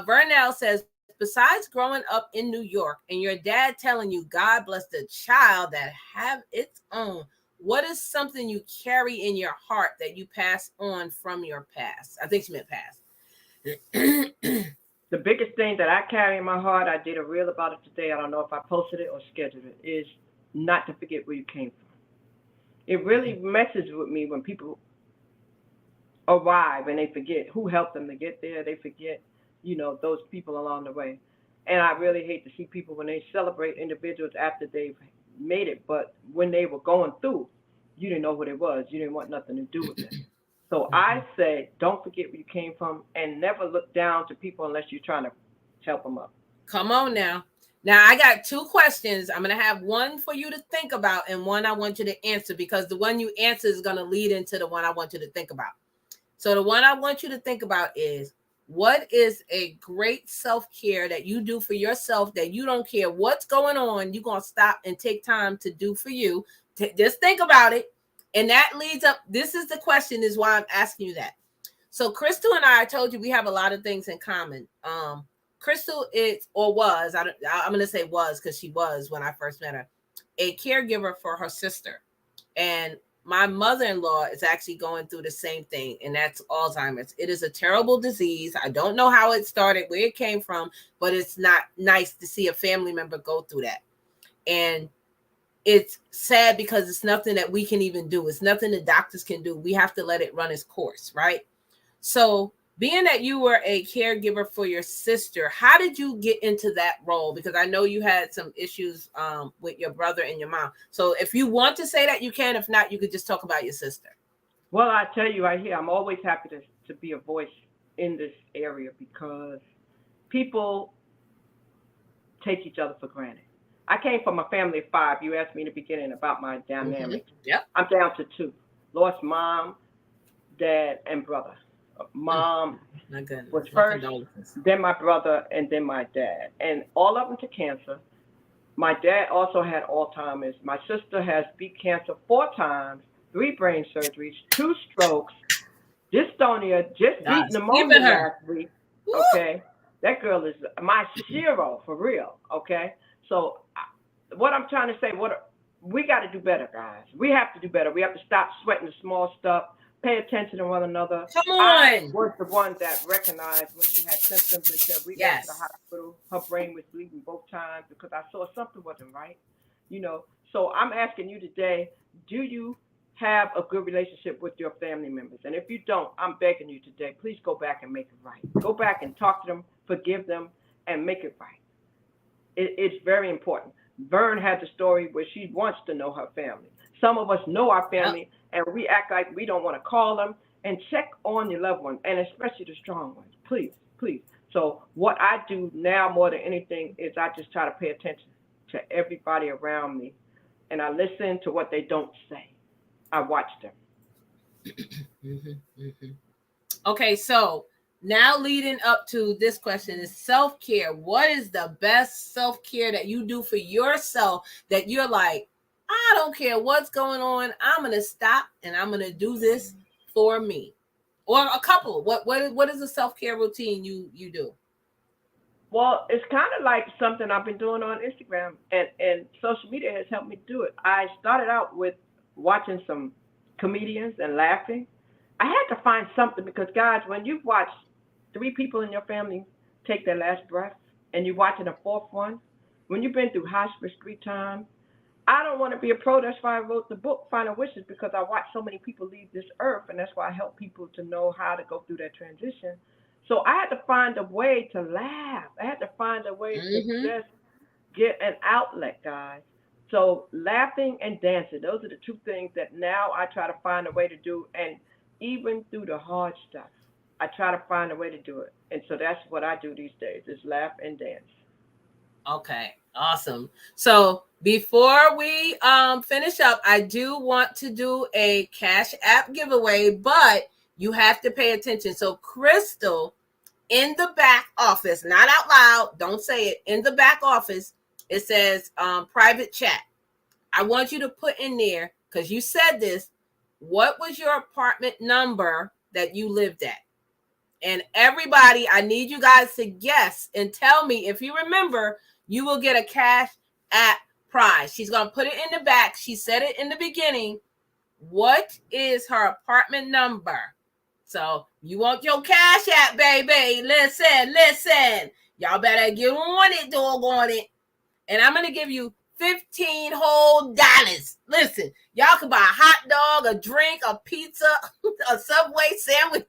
Verne says, besides growing up in New York and your dad telling you God bless the child that have its own, what is something you carry in your heart that you pass on from your past? I think she meant past. The biggest thing that I carry in my heart, I did a reel about it today. I don't know if I posted it or scheduled it, is not to forget where you came from. It really messes with me when people arrive and they forget who helped them to get there. They forget, those people along the way. And I really hate to see people when they celebrate individuals after they've made it, but when they were going through, you didn't know what it was. You didn't want nothing to do with it. So I say, don't forget where you came from and never look down to people unless you're trying to help them up. Come on now. Now, I got 2 questions. I'm going to have one for you to think about and one I want you to answer, because the one you answer is going to lead into the one I want you to think about. So the one I want you to think about is, what is a great self-care that you do for yourself that you don't care what's going on, you're going to stop and take time to do for you? Just think about it. And that leads up. This is the question, is why I'm asking you that. So Crystal and I told you we have a lot of things in common. Crystal is, or was, I'm going to say was because she was when I first met her, a caregiver for her sister. And my mother-in-law is actually going through the same thing, and that's Alzheimer's. It is a terrible disease. I don't know how it started, where it came from, but it's not nice to see a family member go through that. And it's sad because it's nothing that we can even do. It's nothing the doctors can do. We have to let it run its course, right? So being that you were a caregiver for your sister, how did you get into that role? Because I know you had some issues with your brother and your mom. So if you want to say that, you can. If not, you could just talk about your sister. Well, I tell you right here, I'm always happy to be a voice in this area because people take each other for granted. I came from a family of 5. You asked me in the beginning about my dynamic. Mm-hmm. Yep. I'm down to 2. Lost mom, dad, and brother. Mom was first, then my brother, and then my dad. And all of them to cancer. My dad also had Alzheimer's. My sister has beat cancer 4 times, 3 brain surgeries, 2 strokes, dystonia, just beat pneumonia last week. Okay? That girl is my hero, for real. Okay? So what I'm trying to say, we got to do better, guys. We have to do better. We have to stop sweating the small stuff. Pay attention to one another. Come on. I was the one that recognized when she had symptoms and said, we got to the hospital. Her brain was bleeding both times because I saw something wasn't right. You know, so I'm asking you today, do you have a good relationship with your family members? And if you don't, I'm begging you today, please go back and make it right. Go back and talk to them, forgive them, and make it right. It's very important. Verne had the story where she wants to know her family. Some of us know our family, and we act like we don't want to call them. And check on your loved ones, and especially the strong ones. Please, please. So what I do now more than anything is I just try to pay attention to everybody around me, and I listen to what they don't say. I watch them. Okay, so now leading up to this question is self-care. What is the best self-care that you do for yourself that you're like, I don't care what's going on, I'm going to stop and I'm going to do this for me? Or a couple. What is a self-care routine you do? Well, it's kind of like something I've been doing on Instagram, and social media has helped me do it. I started out with watching some comedians and laughing. I had to find something because, guys, when you've watched 3 people in your family take their last breath and you're watching a 4th one, when you've been through hospice 3 times, I don't want to be a pro. That's why I wrote the book, Final Wishes, because I watched so many people leave this earth, and that's why I help people to know how to go through that transition. So I had to find a way to laugh. I had to find a way to just get an outlet, guys. So laughing and dancing, those are the 2 things that now I try to find a way to do. And even through the hard stuff, I try to find a way to do it. And so that's what I do these days, is laugh and dance. Okay, awesome. So before we finish up, I do want to do a Cash App giveaway, but you have to pay attention. So Crystal, in the back office, not out loud, don't say it, in the back office, it says private chat. I want you to put in there, because you said this, what was your apartment number that you lived at? And everybody, I need you guys to guess and tell me. If you remember, you will get a Cash App prize. She's going to put it in the back. She said it in the beginning. What is her apartment number? So you want your Cash App, baby. Listen. Y'all better get on it, doggone it. And I'm going to give you 15 whole dollars. Listen, y'all can buy a hot dog, a drink, a pizza, a Subway sandwich.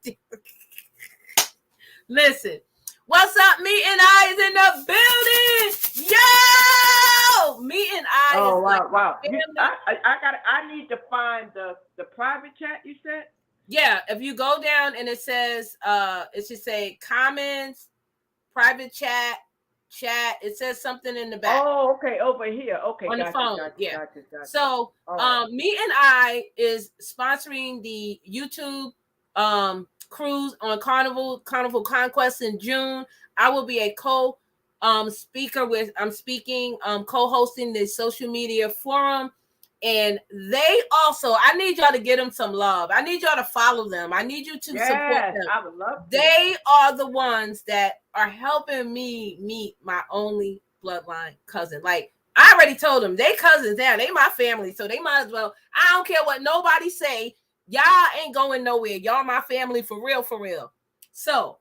Listen, what's up? Me and I is in the building. Yo, Me and I. Oh wow! I need to find the private chat you said. Yeah, if you go down and it says it should say comments, private chat. It says something in the back. Oh, okay, over here. Okay, on the phone. Gotcha. So, Me and I is sponsoring the YouTube cruise on Carnival Conquest in June. I will be a co-hosting the social media forum, And they also, I need y'all to get them some love. I need y'all to follow them. I need you to support Yes, them. I would love to. They are the ones that are helping me meet my only bloodline cousin. Like, I already told them they cousins now. They my family, so they might as well. I don't care what nobody say. Y'all ain't going nowhere. Y'all my family for real, for real. So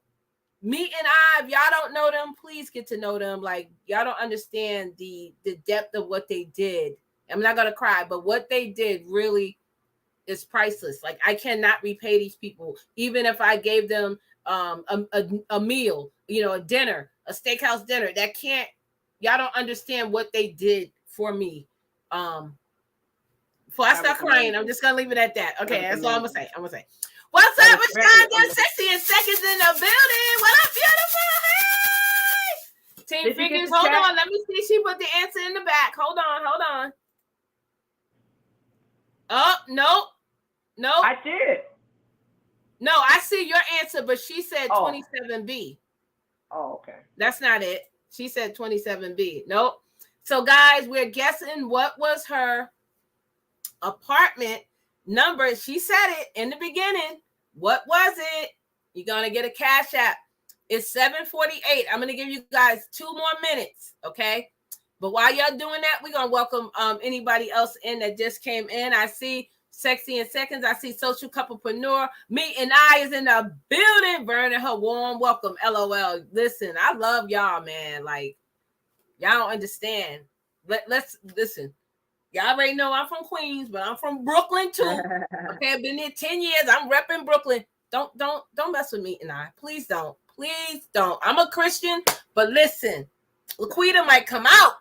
me and I, if y'all don't know them, please get to know them. Like, y'all don't understand the depth of what they did. I'm not gonna cry, but what they did really is priceless. Like, I cannot repay these people, even if I gave them a meal, you know, a dinner, a steakhouse dinner. That can't. Y'all don't understand what they did for me. Before I start crying, I'm just gonna leave it at that. Okay, that's all I'm gonna say. What's up, Rashonda? 60 seconds in the building. What up, beautiful? Hey! Team Figures, hold on. Let me see. She put the answer in the back. Hold on. Oh, no. I did. No, I see your answer, but she said 27B. Oh, okay. That's not it. She said 27B. Nope. So, guys, we're guessing what was her apartment number. She said it in the beginning. What was it? You're going to get a cash app. It's 7:48. I'm going to give you guys 2 more minutes, okay? But while y'all doing that, we're going to welcome anybody else in that just came in. I see Sexy in Seconds. I see Social Couplepreneur. Me and I is in the building. Verne, her warm welcome. LOL. Listen, I love y'all, man. Like, y'all don't understand. Let's listen. Y'all already know I'm from Queens, but I'm from Brooklyn too. Okay, I've been here 10 years. I'm repping Brooklyn. Don't mess with me and I. Please don't. I'm a Christian, but listen, Laquita might come out.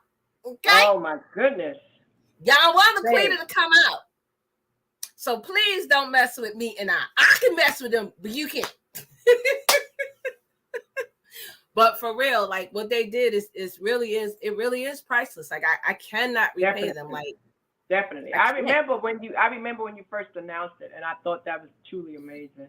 Okay. Oh my goodness. Y'all want Laquita to come out. So please don't mess with me and I. I can mess with them, but you can't. But for real, like what they did is really is priceless. Like I cannot repay them. Like definitely. I remember when you first announced it, and I thought that was truly amazing.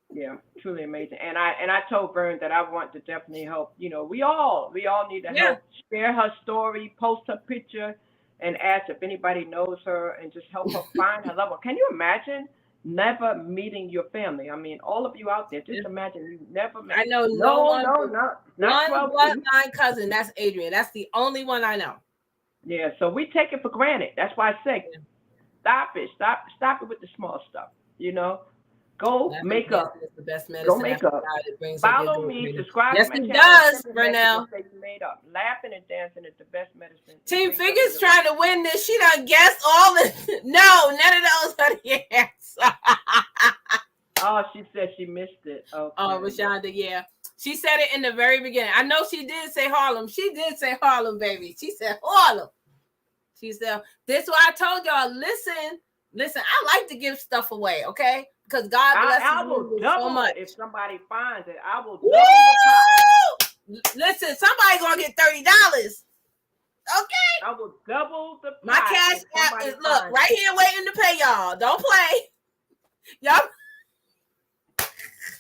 Yeah, truly amazing. And I told Verne that I want to definitely help. You know, we all need to help share her story, post her picture, and ask if anybody knows her, and just help her find her level. Can you imagine never meeting your family? I mean, all of you out there, just imagine you never met. I know not one bloodline cousin. That's Adrian. That's the only one I know. Yeah, so we take it for granted. That's why I say, stop it. Stop it with the small stuff. You know, go make up. The best medicine. Go make up. Follow me. Subscribe to my channel. Yes, it does, Vernell. Made up. Laughing and dancing is the best medicine. Team Figures trying to win this. She done guessed all the. No, none of those are the answer. Oh, she said she missed it. Okay. Oh, Rashonda, yeah. She said it in the very beginning. I know she did say Harlem. She did say Harlem, baby. She said Harlem. She said, this is why I told y'all, listen, I like to give stuff away, okay? Because God blesses me so much. If somebody finds it, I will double the pot. Listen, somebody gonna get $30. Okay. I will double the pot. My cash app is right here waiting to pay y'all. Don't play. Y'all.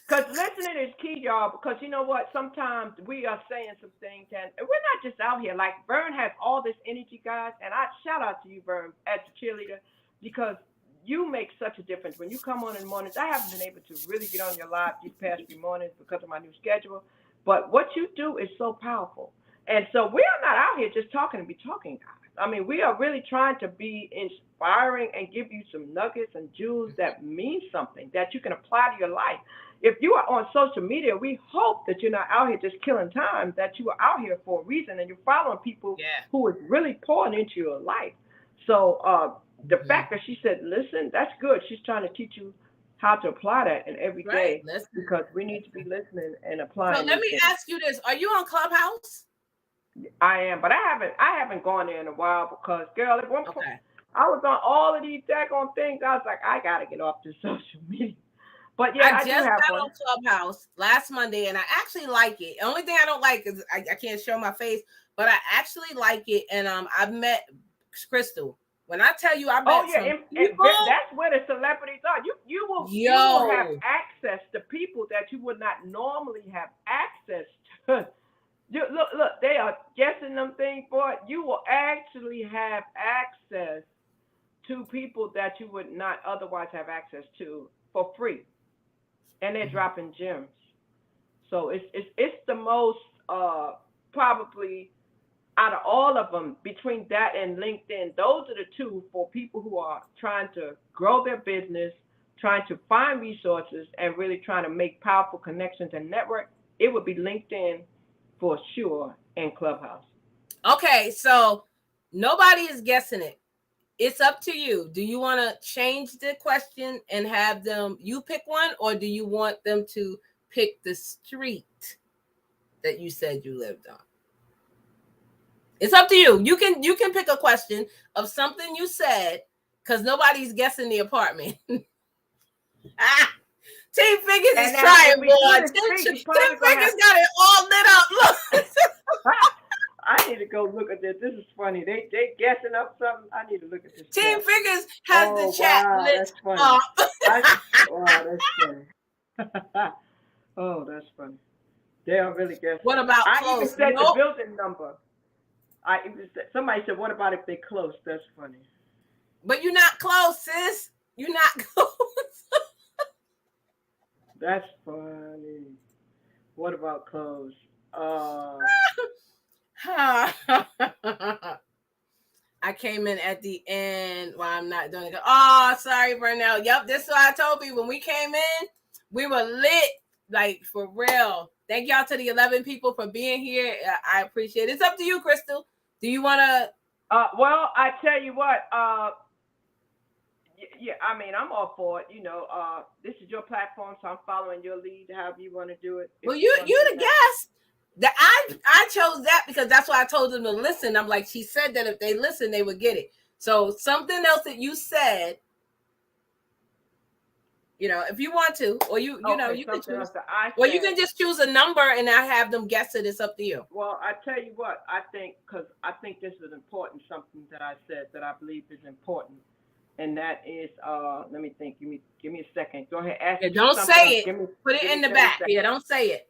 Because listening is key, y'all, because you know what? Sometimes we are saying some things, and we're not just out here. Like, Verne has all this energy, guys, and I shout out to you, Verne, as a cheerleader, because you make such a difference. When you come on in the mornings, I haven't been able to really get on your live these past few mornings because of my new schedule, but what you do is so powerful. And so we are not out here just talking to be talking, guys. I mean, we are really trying to be inspiring and give you some nuggets and jewels that mean something that you can apply to your life. If you are on social media, we hope that you're not out here just killing time, that you are out here for a reason and you're following people who is really pouring into your life. So the fact that she said, listen, that's good. She's trying to teach you how to apply that in every day, because we need to be listening and applying. So let me ask you this. Are you on Clubhouse? I am, but I haven't gone there in a while because, girl, at one point I was on all of these daggone things. I was like, I got to get off this social media. But yeah, I just got on Clubhouse last Monday, and I actually like it. The only thing I don't like is I can't show my face, but I actually like it. And I've met Crystal. When I tell you, I met some people. That's where the celebrities are. You will have access to people that you would not normally have access to. Look, they are guessing them things for it. You will actually have access to people that you would not otherwise have access to for free, and they're dropping gems. So it's the most probably out of all of them, between that and LinkedIn, those are the two for people who are trying to grow their business, trying to find resources, and really trying to make powerful connections and network. It would be LinkedIn for sure and Clubhouse. Okay, so nobody is guessing it. It's up to you. Do you want to change the question and have them, you pick one, or do you want them to pick the street that you said you lived on? It's up to you. You can pick a question of something you said, because nobody's guessing the apartment. Team Fingers is trying, boy. Team Fingers got it all lit up. Look. I need to go look at this. This is funny. They guessing up something. I need to look at this. Team Fingers has the chat lit funny. up. Wow, that's funny. Oh, that's funny. They are really guessing. What about I close? even said the building number. Somebody said, "What about if they close?" That's funny. But you're not close, sis. You're not close. That's funny. What about close? I came in at the end. Well, I'm not doing it. Oh, sorry, Vernell. Yep, this is what I told you. When we came in, we were lit, like, for real. Thank y'all to the 11 people for being here. I appreciate it. It's up to you, Crystal. Do you want to? Well, I tell you what. Yeah, I mean, I'm all for it. You know, this is your platform, so I'm following your lead. However you want to do it. Well, you're the guest. I chose that because that's why I told them to listen. I'm like, she said that if they listen, they would get it. So something else that you said, you know, if you want to, or you know, you can choose. Well, you can just choose a number and I have them guess it. It's up to you. Well, I tell you what, I think this is important. Something that I said that I believe is important, and that is, let me think. Give me a second. Go ahead. Ask. Yeah, don't say it. Put it in the back. Yeah, don't say it.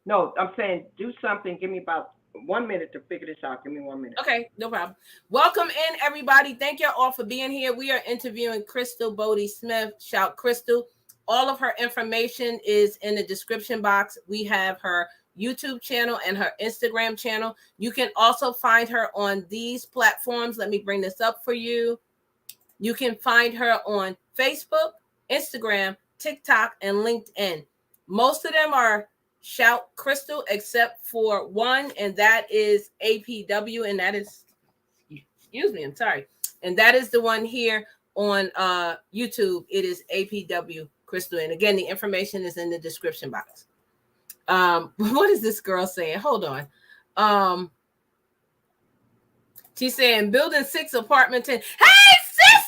No, I'm saying do something. Give me about 1 minute to figure this out. Give me 1 minute. Okay, no problem. Welcome in, everybody. Thank you all for being here. We are interviewing Crystal Bodie Smith. Shout Crystal. All of her information is in the description box. We have her YouTube channel and her Instagram channel. You can also find her on these platforms. Let me bring this up for you. You can find her on Facebook, Instagram, TikTok, and LinkedIn. Most of them are Shout Crystal, except for one, and that is APW, and that is, excuse me, I'm sorry, and that is the one here on YouTube. It is APW Crystal, and again, the information is in the description box. What is this girl saying? Hold on. She's saying building 6, apartment 10. Hey, sissy,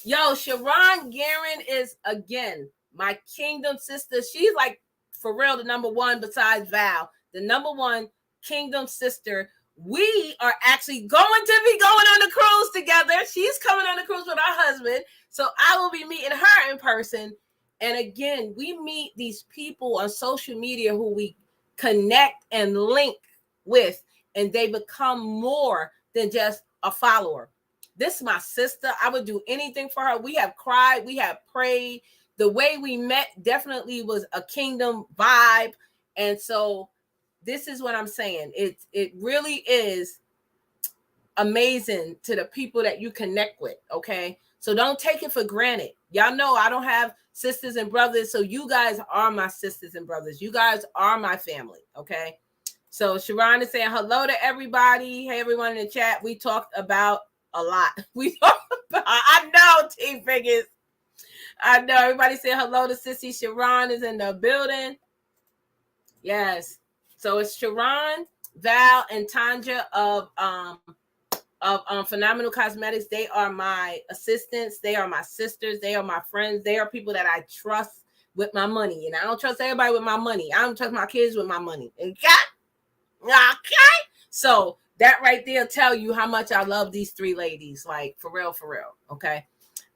Sharon! Yo, Sharon Guerin is again my kingdom sister. She's like, for real, the number one besides Val, the number one kingdom sister. We are actually going to be going on the cruise together. She's coming on the cruise with her husband. So I will be meeting her in person. And again, we meet these people on social media who we connect and link with, and they become more than just a follower. This is my sister. I would do anything for her. We have cried. We have prayed. The way we met definitely was a kingdom vibe. And so this is what I'm saying. It really is amazing to the people that you connect with, okay? So don't take it for granted. Y'all know I don't have sisters and brothers, so you guys are my sisters and brothers. You guys are my family, okay? So Sharon is saying hello to everybody. Hey, everyone in the chat. We talked about a lot. We talked about, I know, Team Figures. I know everybody said hello to Sissy. Sharon is in the building. Yes. So it's Sharon, Val, and Tanja of Phenomenal Cosmetics. They are my assistants. They are my sisters. They are my friends. They are people that I trust with my money. And I don't trust everybody with my money. I don't trust my kids with my money. Okay? So that right there tell you how much I love these 3 ladies. Like, for real, for real. Okay?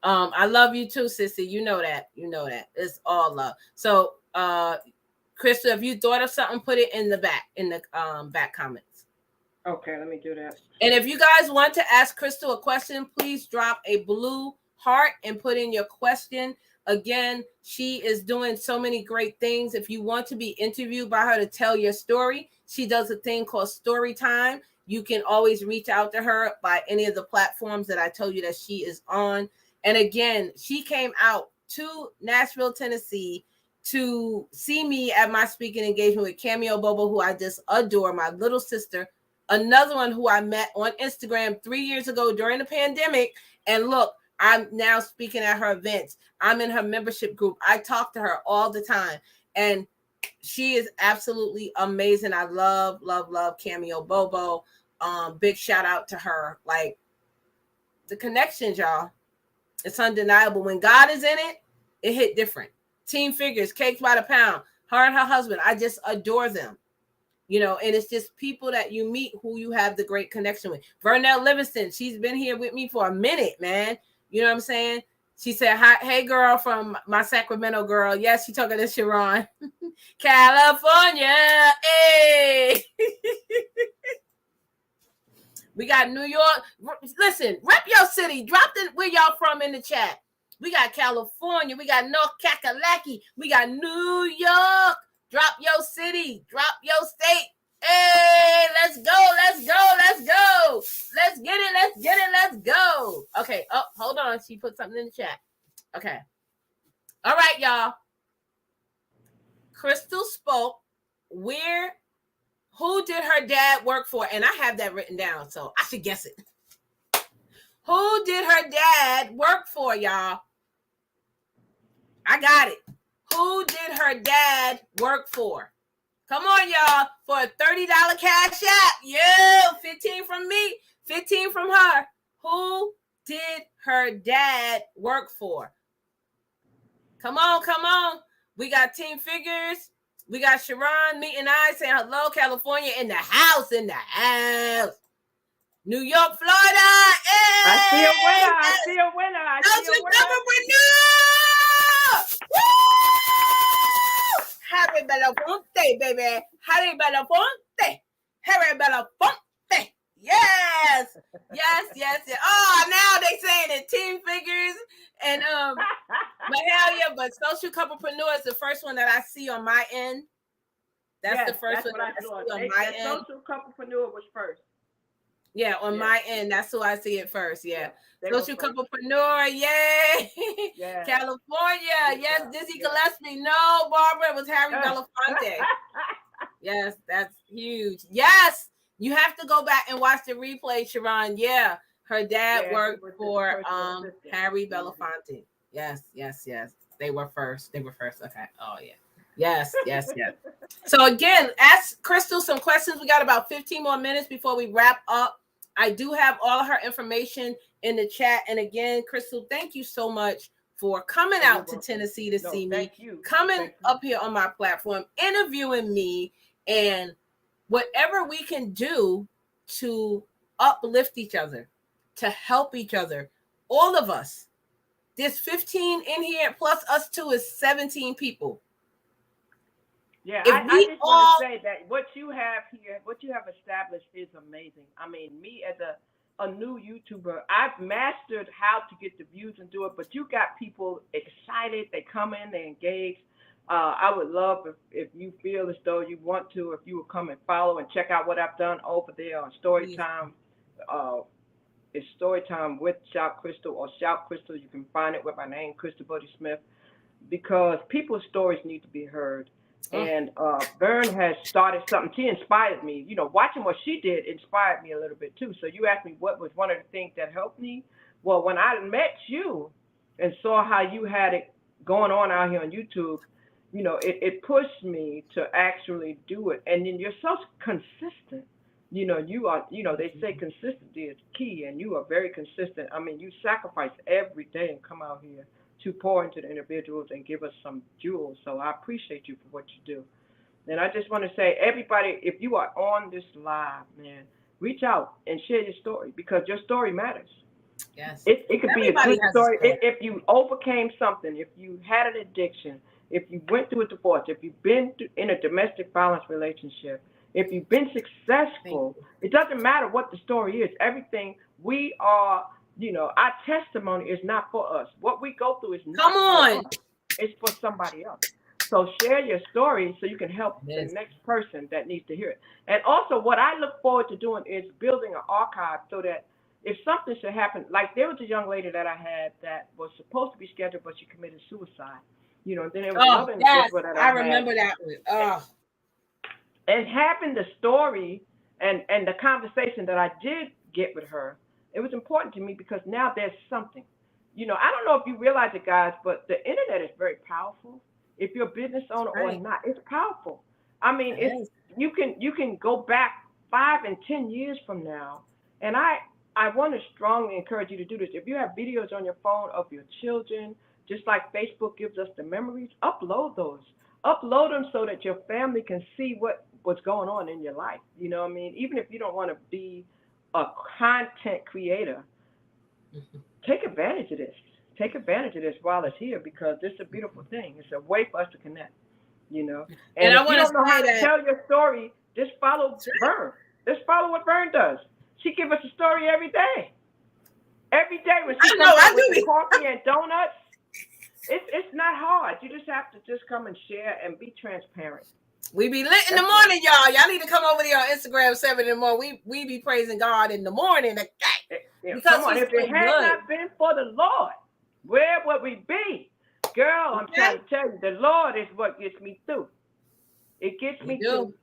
I love you too, sissy. You know that. You know that. It's all love. So, Crystal, if you thought of something, put it in the back comments. Okay, let me do that. And if you guys want to ask Crystal a question, please drop a blue heart and put in your question. Again, she is doing so many great things. If you want to be interviewed by her to tell your story, she does a thing called Story Time. You can always reach out to her by any of the platforms that I told you that she is on. And again, she came out to Nashville, Tennessee to see me at my speaking engagement with Cameo Bobo, who I just adore, my little sister. Another one who I met on Instagram 3 years ago during the pandemic. And look, I'm now speaking at her events. I'm in her membership group. I talk to her all the time. And she is absolutely amazing. I love, love, love Cameo Bobo. Big shout out to her. Like, the connections, y'all, it's undeniable. When God is in it, it hit different. Team Figures, Cakes by the Pound, her and her husband, I just adore them. You know, and it's just people that you meet who you have the great connection with. Verne Livingston, she's been here with me for a minute, man. You know what I'm saying? She said, "Hi, hey, girl from my Sacramento girl." Yes, she talking to Sharon. California, hey. We got New York. Listen, rep your city. Drop the where y'all from in the chat. We got California. We got North Kakalaki. We got New York. Drop your city. Drop your state. Hey, let's go. Let's go. Let's go. Let's get it. Let's get it. Let's go. Okay. Oh, hold on. She put something in the chat. Okay. All right, y'all. Crystal spoke. Who did her dad work for? And I have that written down, so I should guess it. Who did her dad work for, y'all? I got it. Who did her dad work for? Come on, y'all, for a $30 cash app. Yeah, 15 from me, 15 from her. Who did her dad work for? Come on, come on. We got Team Figures. We got Sharon, me and I saying hello, California in the house, New York, Florida. Hey! I see a winner. I see a winner. I see a winner. Woo! Harry Belafonte, baby. Harry Belafonte. Harry Belafonte. Yes. Yes, yes, yes. Oh, now they saying it. Team Figures and Mahalia, but Social Couplepreneur is the first one that I see on my end. That's the first one that I see on my end. Social Couplepreneur was first. Yeah, on my end, that's who I see it first. Yeah. Social Couplepreneur, yay! Yeah. California, yes. Dizzy Gillespie, no, Barbara, it was Harry Belafonte. Yes, that's huge. Yes, you have to go back and watch the replay, Sharon. Yeah, her dad worked for Harry Belafonte. Yes, yes, yes. They were first. Okay. Oh yeah. Yes, yes, yes. So again, ask Crystal some questions. We got about 15 more minutes before we wrap up. I do have all of her information in the chat. And again, Crystal, thank you so much for coming out to Tennessee to see me, coming up here on my platform, interviewing me, and whatever we can do to uplift each other, to help each other, all of us. There's 15 in here, plus us two is 17 people. Yeah, I just want to say that what you have here, what you have established is amazing. I mean, me as a new YouTuber, I've mastered how to get the views and do it, but you got people excited. They come in, they engage. I would love if you feel as though you want to, if you would come and follow and check out what I've done over there on Storytime. It's Storytime with Shout Crystal or Shout Crystal. You can find it with my name, Crystal Buddy Smith, because people's stories need to be heard. And Verne has started something. She inspired me. You know, watching what she did inspired me a little bit too. So you asked me what was one of the things that helped me. Well, when I met you and saw how you had it going on out here on YouTube, you know, it pushed me to actually do it. And then you're so consistent. You know, you are, you know, they say consistency is key, and you are very consistent. I mean, you sacrifice every day and come out here to pour into the individuals and give us some jewels. So I appreciate you for what you do. And I just want to say, everybody, if you are on this live, man, reach out and share your story, because your story matters. Yes. It could be a good story. If you overcame something, if you had an addiction, if you went through a divorce, if you've been in a domestic violence relationship, If you've been successful, it doesn't matter what the story is. Everything we are, our testimony is not for us. What we go through is not for us. It's for somebody else. So share your story so you can help the next person that needs to hear it. And also, what I look forward to doing is building an archive so that if something should happen, like there was a young lady that I had that was supposed to be scheduled, but she committed suicide. And then there was another individual that I remember that one. And having the story and the conversation that I did get with her, it was important to me because now there's something. I don't know if you realize it, guys, but the internet is very powerful. If you're a business owner or not, it's powerful. I mean, you can go back 5 and 10 years from now, and I want to strongly encourage you to do this. If you have videos on your phone of your children, just like Facebook gives us the memories, upload those. Upload them so that your family can see what's going on in your life. You know what I mean? Even if you don't want to be a content creator, take advantage of this. Take advantage of this while it's here because this is a beautiful thing. It's a way for us to connect, And if you don't know how to tell your story, just follow Verne. Just follow what Verne does. She gives us a story every day. Every day when she comes up with coffee and donuts, it's not hard. You just have to just come and share and be transparent. We be lit in the morning, y'all. Y'all need to come over there on Instagram 7 in the morning. We be praising God in the morning. Because come on, if it had not been for the Lord, where would we be? Girl, I'm trying to tell you, the Lord is what gets me through. It gets me through.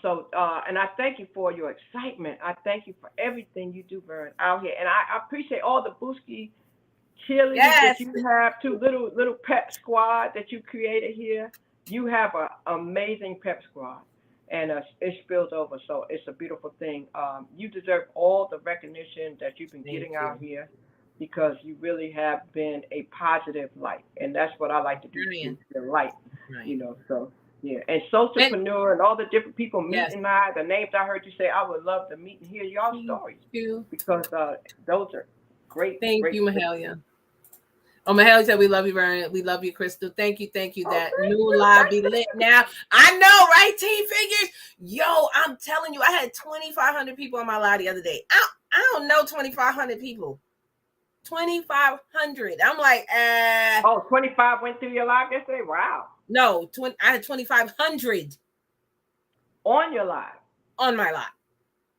So, and I thank you for your excitement. I thank you for everything you do, Verne, out here. And I appreciate all the Booski cheerleaders that you have, too, little pep squad that you created here. You have an amazing pep squad, and it spills over. So it's a beautiful thing. You deserve all the recognition that you've been getting out here because you really have been a positive light. And that's what I like to do, the light, so. Yeah, and Socialpreneur and all the different people meeting the names I heard you say, I would love to meet and hear y'all stories. Because those are great. Thank you, Mahalia. Oh, Mahalia said, we love you, Verne. We love you, Crystal. Thank you. That new live be lit now. I know, right? Team Figures. Yo, I'm telling you, I had 2,500 people on my live the other day. I don't know 2,500 people. 2,500. I'm like, 25 went through your live yesterday? Wow. No, I had 2,500 on your live. On my live.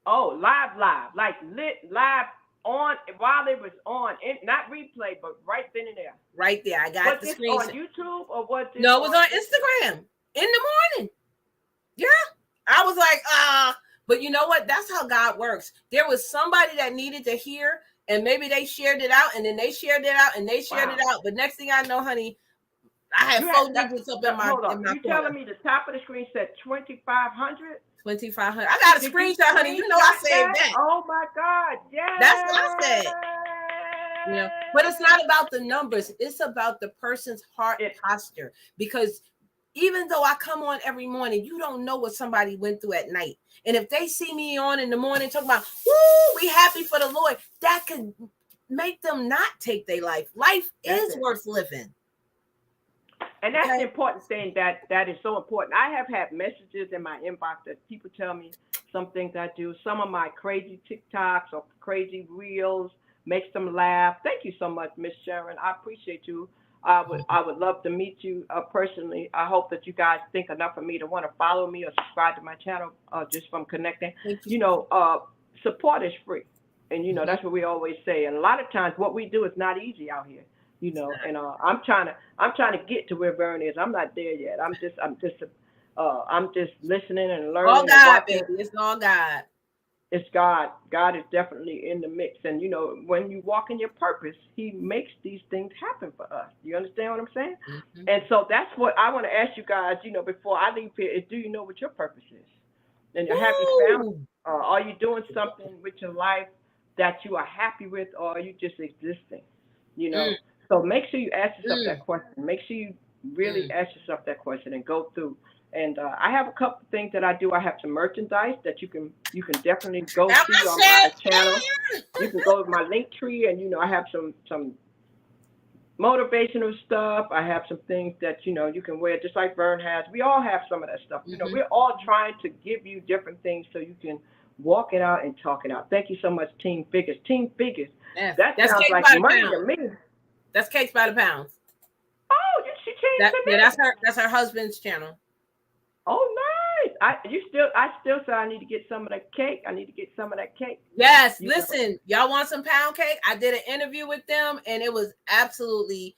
Oh, live, like lit live on while it was on, not replay, but right then and there. Right there, I got the screen. On YouTube or what? No, it was on Instagram in the morning. Yeah, I was like, but you know what? That's how God works. There was somebody that needed to hear, and maybe they shared it out, and then they shared it out, and they shared it out. But next thing I know, honey, I had 4 digits up in my. Hold on, you telling me the top of the screen said 2,500? 2,500. I got a screenshot, honey. You know I saved that. Oh my God! Yeah. That's what I said. Yeah, but it's not about the numbers. It's about the person's heart posture. Because even though I come on every morning, you don't know what somebody went through at night. And if they see me on in the morning talking about, woo, we happy for the Lord, that could make them not take their life. Life is worth living. And that's the important thing that is so important. I have had messages in my inbox that people tell me some things I do. Some of my crazy TikToks or crazy reels makes them laugh. Thank you so much, Miss Sharon. I appreciate you. I would love to meet you personally. I hope that you guys think enough of me to want to follow me or subscribe to my channel just from connecting. Support is free. And, that's what we always say. And a lot of times what we do is not easy out here. And I'm trying to get to where Verne is. I'm not there yet. I'm just listening and learning. All God, baby. It's all God. It's God. God is definitely in the mix. And when you walk in your purpose, He makes these things happen for us. You understand what I'm saying? Mm-hmm. And so that's what I want to ask you guys. Before I leave here, is do you know what your purpose is? And your happy family. Are you doing something with your life that you are happy with, or are you just existing? So make sure you ask yourself that question. Make sure you really ask yourself that question and go through. And I have a couple of things that I do. I have some merchandise that you can definitely go see on my channel. You can go to my link tree, and I have some motivational stuff. I have some things that you can wear, just like Verne has. We all have some of that stuff. We're all trying to give you different things so you can walk it out and talk it out. Thank you so much, Team Figures. Team Figures. Yes. That That's sounds Cakes like by the money Pound. to me. That's Cakes by the Pound. Oh, she changed the name. That's her husband's channel. Oh, nice. I still say I need to get some of that cake. I need to get some of that cake. Yes, listen, y'all want some pound cake? I did an interview with them and it was absolutely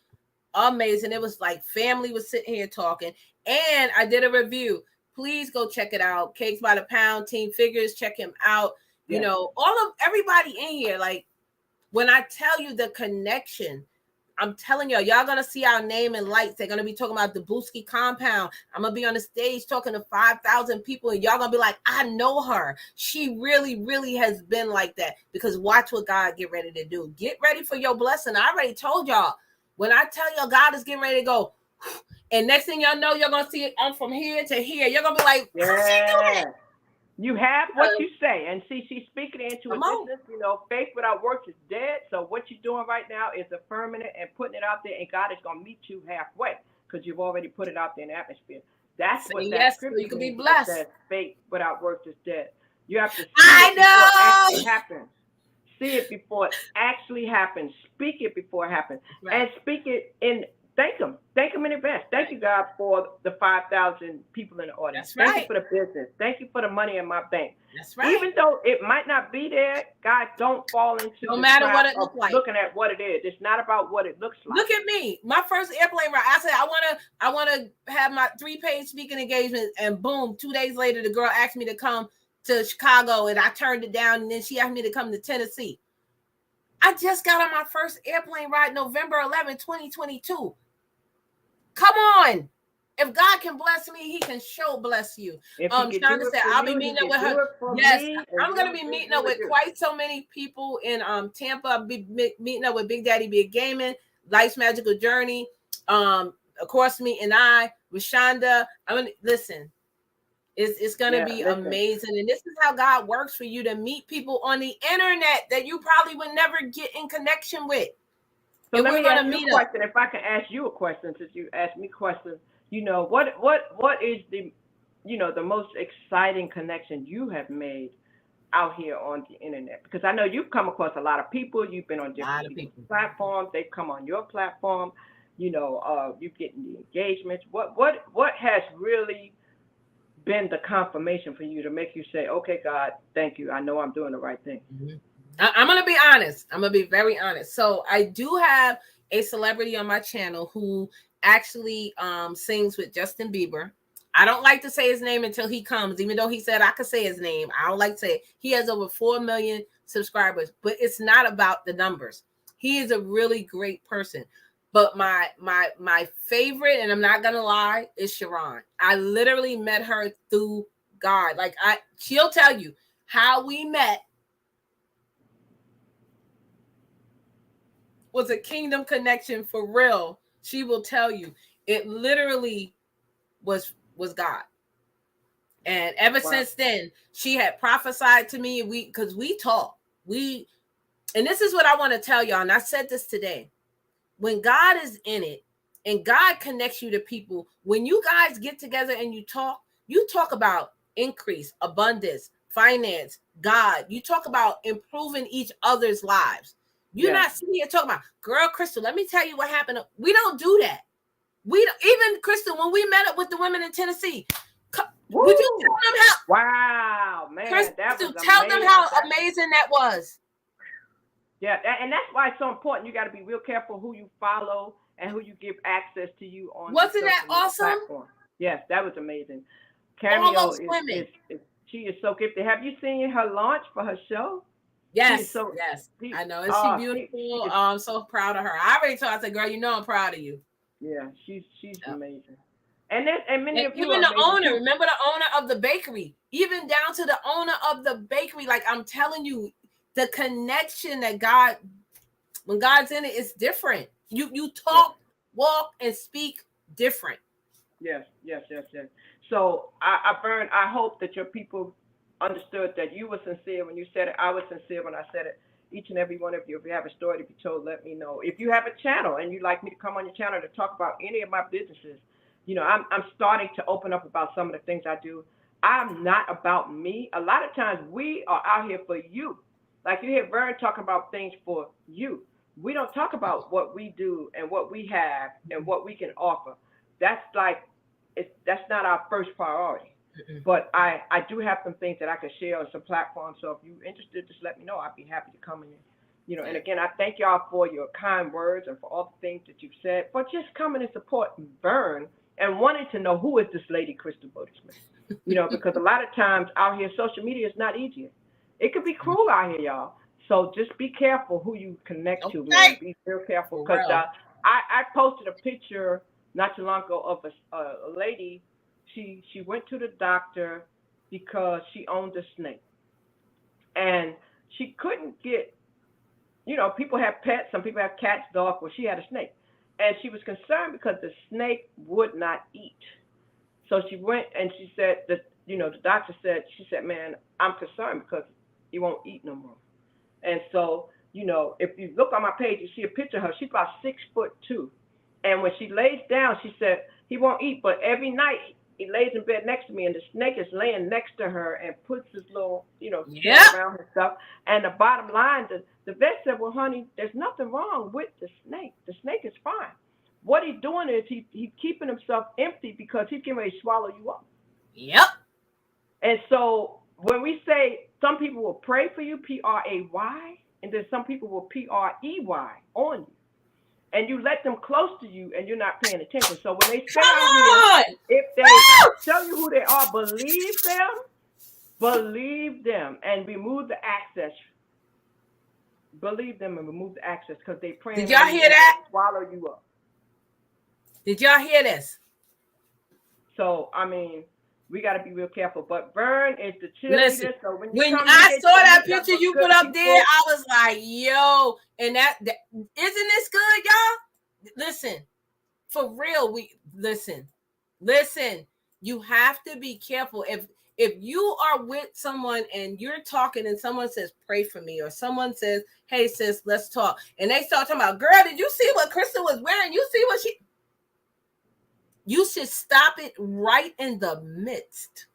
amazing. It was like family was sitting here talking, and I did a review. Please go check it out. Cakes by the Pound, Team Figures, check him out. Yes. Everybody in here, like when I tell you the connection, I'm telling y'all gonna see our name in lights. They're gonna be talking about the Booski compound. I'm gonna be on the stage talking to 5,000 people, and y'all gonna be like, I know her. She really, really has been like that. Because watch what God get ready to do. Get ready for your blessing. I already told y'all. When I tell y'all God is getting ready to go, and next thing y'all know, you're gonna see it. I'm from here to here. You're gonna be like, how's she doing it? You have what you say, and see, she's speaking into existence. Faith without works is dead. So what you're doing right now is affirming it and putting it out there, and God is going to meet you halfway because you've already put it out there in the atmosphere. That's what that scripture you can be means. blessed. Says, faith without works is dead. You have to see it before it actually happens. See it before it actually happens. Speak it before it happens, and speak it in. Thank him in advance. Thank you, God, for the 5,000 people in the audience. That's right. Thank you for the business. Thank you for the money in my bank. That's right. Even though it might not be there, God, don't fall into no matter what it looks like. Looking at what it is. It's not about what it looks like. Look at me. My first airplane ride. I said I wanna have my 3-page speaking engagement, and boom, 2 days later, the girl asked me to come to Chicago, and I turned it down, and then she asked me to come to Tennessee. I just got on my first airplane ride November 11, 2022. Come on. If God can bless me, he can bless you. Shonda said, I'll be meeting up with her. Yes, I'm going to be meeting up with quite so many people in Tampa. I'll be meeting up with Big Daddy Big Gaming, Life's Magical Journey. Of course, me and I, with Shonda. Listen, it's going to be amazing. And this is how God works for you to meet people on the internet that you probably would never get in connection with. So let me ask you a question. If I can ask you a question, since you asked me questions, what is the most exciting connection you have made out here on the internet? Because I know you've come across a lot of people. You've been on different platforms. They've come on your platform. You're getting the engagements. What has really been the confirmation for you to make you say, okay, God, thank you. I know I'm doing the right thing. Mm-hmm. I'm going to be honest. I'm going to be very honest. So I do have a celebrity on my channel who actually sings with Justin Bieber. I don't like to say his name until he comes, even though he said I could say his name. I don't like to say it. He has over 4 million subscribers, but it's not about the numbers. He is a really great person. But my favorite, and I'm not going to lie, is Sharon. I literally met her through God. She'll tell you how we met. Was a kingdom connection for real. She will tell you it literally was God. And ever since then, she had prophesied to me. Because we talk. And this is what I want to tell y'all. And I said this today. When God is in it and God connects you to people, when you guys get together and you talk about increase, abundance, finance, God. You talk about improving each other's lives. You're not sitting here talking about, girl, Crystal, let me tell you what happened. We don't do that. Even Crystal, when we met up with the women in Tennessee, would you tell them how? Wow, man. Crystal, that was tell amazing. them how amazing that was. Yeah, and that's why it's so important. You got to be real careful who you follow and who you give access to you on. Wasn't that awesome? Platform. Yes, that was amazing. Cameo she is so gifted. Have you seen her launch for her show? Yes, I know. Is she beautiful? I'm so proud of her. I already told her, I said, girl, I'm proud of you. Yeah, she's amazing. And many of you even the owner, remember the owner of the bakery, even down to the owner of the bakery. Like I'm telling you, the connection that when God's in it, it's different. You talk, walk, and speak different. Yes. So Verne, I hope that your people understood that you were sincere when you said it. I was sincere when I said it. each and every one of you. If you have a story to be told, let me know. If you have a channel and you'd like me to come on your channel to talk about any of my businesses, I'm starting to open up about some of the things I do. I'm not about me. A lot of times we are out here for you. Like you hear Verne talking about things for you. We don't talk about what we do and what we have and what we can offer. That's not our first priority. But I do have some things that I can share on some platforms. So if you're interested, just let me know. I'd be happy to come in. And again, I thank y'all for your kind words and for all the things that you've said, for just coming and supporting Verne and wanting to know who is this lady, Crystal Bodie-Smith. Because a lot of times out here, social media is not easy. It could be cruel out here, y'all. So just be careful who you connect to, man. Be real careful. Because I posted a picture not too long ago of a lady. She went to the doctor because she owned a snake. And she couldn't get, people have pets. Some people have cats, dogs. Well, she had a snake. And she was concerned because the snake would not eat. So she went and she said that, the doctor said, man, I'm concerned because he won't eat no more. And so, if you look on my page, you see a picture of her. She's about 6'2". And when she lays down, she said, he won't eat, but every night he lays in bed next to me and the snake is laying next to her and puts his little, around her stuff. And the bottom line, the vet said, well, honey, there's nothing wrong with the snake. The snake is fine. What he's doing is he's keeping himself empty because he's getting ready to swallow you up. Yep. And so when we say some people will pray for you, P-R-A-Y, and then some people will P-R-E-Y on you. And you let them close to you and you're not paying attention. So when they say out here, if they tell you who they are, believe them and remove the access. Believe them and remove the access because they pray. Did y'all hear that? Swallow you up. Did y'all hear this? So, we got to be real careful. But Verne is the cheerleader. Listen, so when I saw that picture you put up there, I was like, yo, and that isn't this good, y'all? Listen, for real, listen. You have to be careful. If you are with someone and you're talking and someone says, pray for me, or someone says, hey, sis, let's talk. And they start talking about, girl, did you see what Crystal was wearing? You see what you should stop it right in the midst.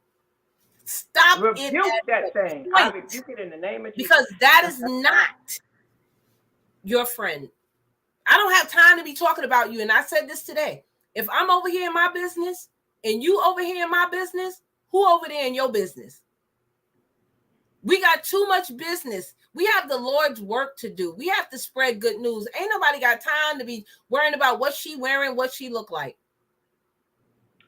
Stop rebuke it. That thing. I rebuke it in the name of Jesus. Because that is not your friend. I don't have time to be talking about you. And I said this today. If I'm over here in my business and you over here in my business, who over there in your business? We got too much business. We have the Lord's work to do. We have to spread good news. Ain't nobody got time to be worrying about what she wearing, what she look like.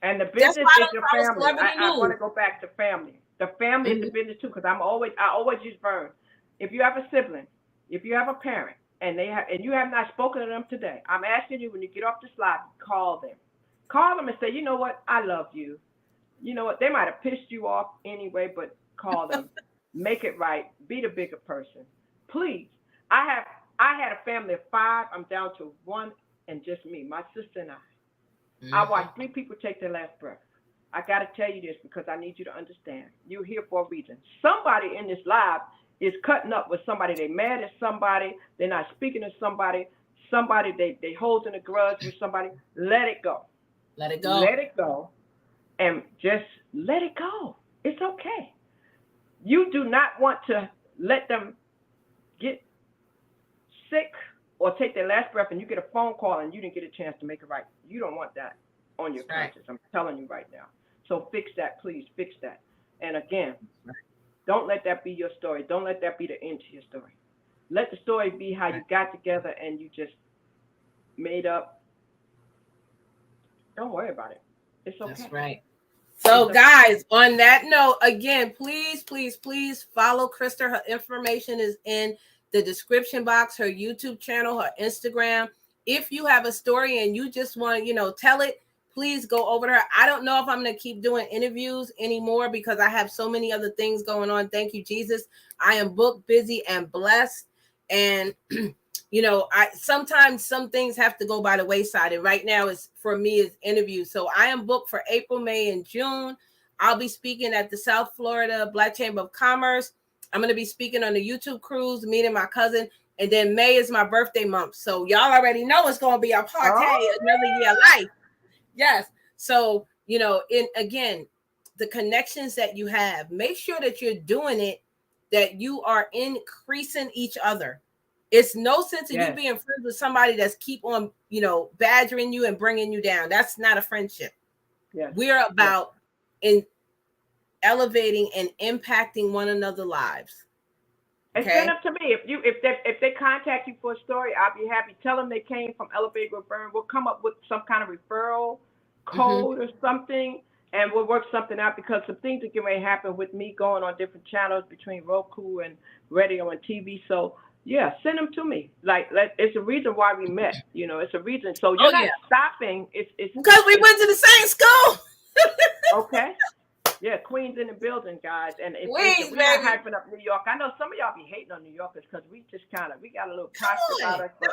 And the business is your family. I want to go back to family. The family is the business too, because I always use Verne. If you have a sibling, if you have a parent, and you have not spoken to them today, I'm asking you when you get off the slide, call them. Call them and say, you know what, I love you. You know what, they might have pissed you off anyway, but call them. Make it right. Be the bigger person. Please. I had a family of 5. I'm down to 1 and just me, my sister and I. I watched 3 people take their last breath. I got to tell you this because I need you to understand. You're here for a reason. Somebody in this live is cutting up with somebody. They mad at somebody. They're not speaking to somebody. Somebody they holding a grudge with somebody. Let it go. Let it go. Let it go. And just let it go. It's okay. You do not want to let them get sick or take their last breath and you get a phone call and you didn't get a chance to make it right. You don't want that on your conscience. I'm telling you right now. So fix that, please. Fix that. And again, don't let that be your story. Don't let that be the end to your story. Let the story be how you got together and you just made up. Don't worry about it. It's okay. That's right. So guys, on that note, again, please follow Krista. Her information is in the description box, her YouTube channel, her Instagram. If you have a story and you just want to, tell it, please go over to her. I don't know if I'm going to keep doing interviews anymore because I have so many other things going on. Thank you, Jesus. I am booked, busy, and blessed. And, I sometimes some things have to go by the wayside. And right now for me is interviews. So I am booked for April, May, and June. I'll be speaking at the South Florida Black Chamber of Commerce. I'm going to be speaking on the YouTube cruise, meeting my cousin. And then May is my birthday month. So y'all already know it's going to be a party, another year of life. Yes. So, you know, again, the connections that you have, make sure that you're doing it, that you are increasing each other. It's no sense in you being friends with somebody that's keep on, you know, badgering you and bringing you down. That's not a friendship. Yes. We're about in elevating and impacting one another's lives. Okay? And send them to me. If they contact you for a story, I'll be happy. Tell them they came from Elevate with Verne. We'll come up with some kind of referral code or something, and we'll work something out, because some things are getting ready to happen with me going on different channels between Roku and radio and TV. So yeah, send them to me. Like, it's a reason why we met. You know, it's a reason. So you're not stopping. It's because we went to the same school. Okay. Yeah, Queens in the building, guys. And if we're not hyping up New York, I know some of y'all be hating on New Yorkers because we just got a little toxic about us. But,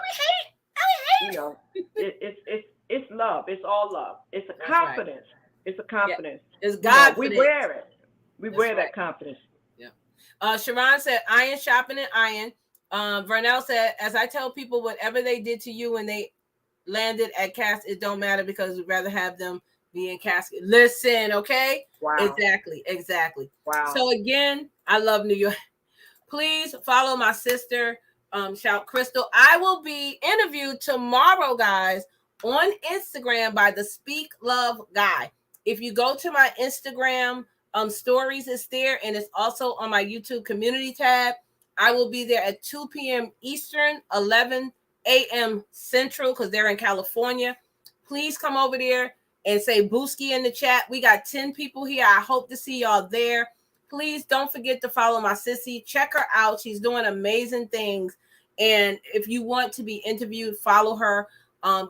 you know, it's love. It's all love. It's a confidence. Right. It's a confidence. Yeah. It's God. We wear it. We wear that confidence. Yeah. Sharon said, iron sharpening iron. Vernell said, as I tell people, whatever they did to you when they landed at Cass, it don't matter, because we'd rather have them be in casket. Listen, okay? Wow. Exactly. Wow. So again, I love New York. Please follow my sister, Shout Crystal. I will be interviewed tomorrow, guys, on Instagram by the Speak Love Guy. If you go to my Instagram stories, it's there, and it's also on my YouTube community tab. I will be there at 2 p.m. Eastern, 11 a.m. Central, because they're in California. Please come over there and say Booski in the chat. We got 10 people here. I hope to see y'all there. Please don't forget to follow my sissy. Check her out. She's doing amazing things. And if you want to be interviewed, follow her.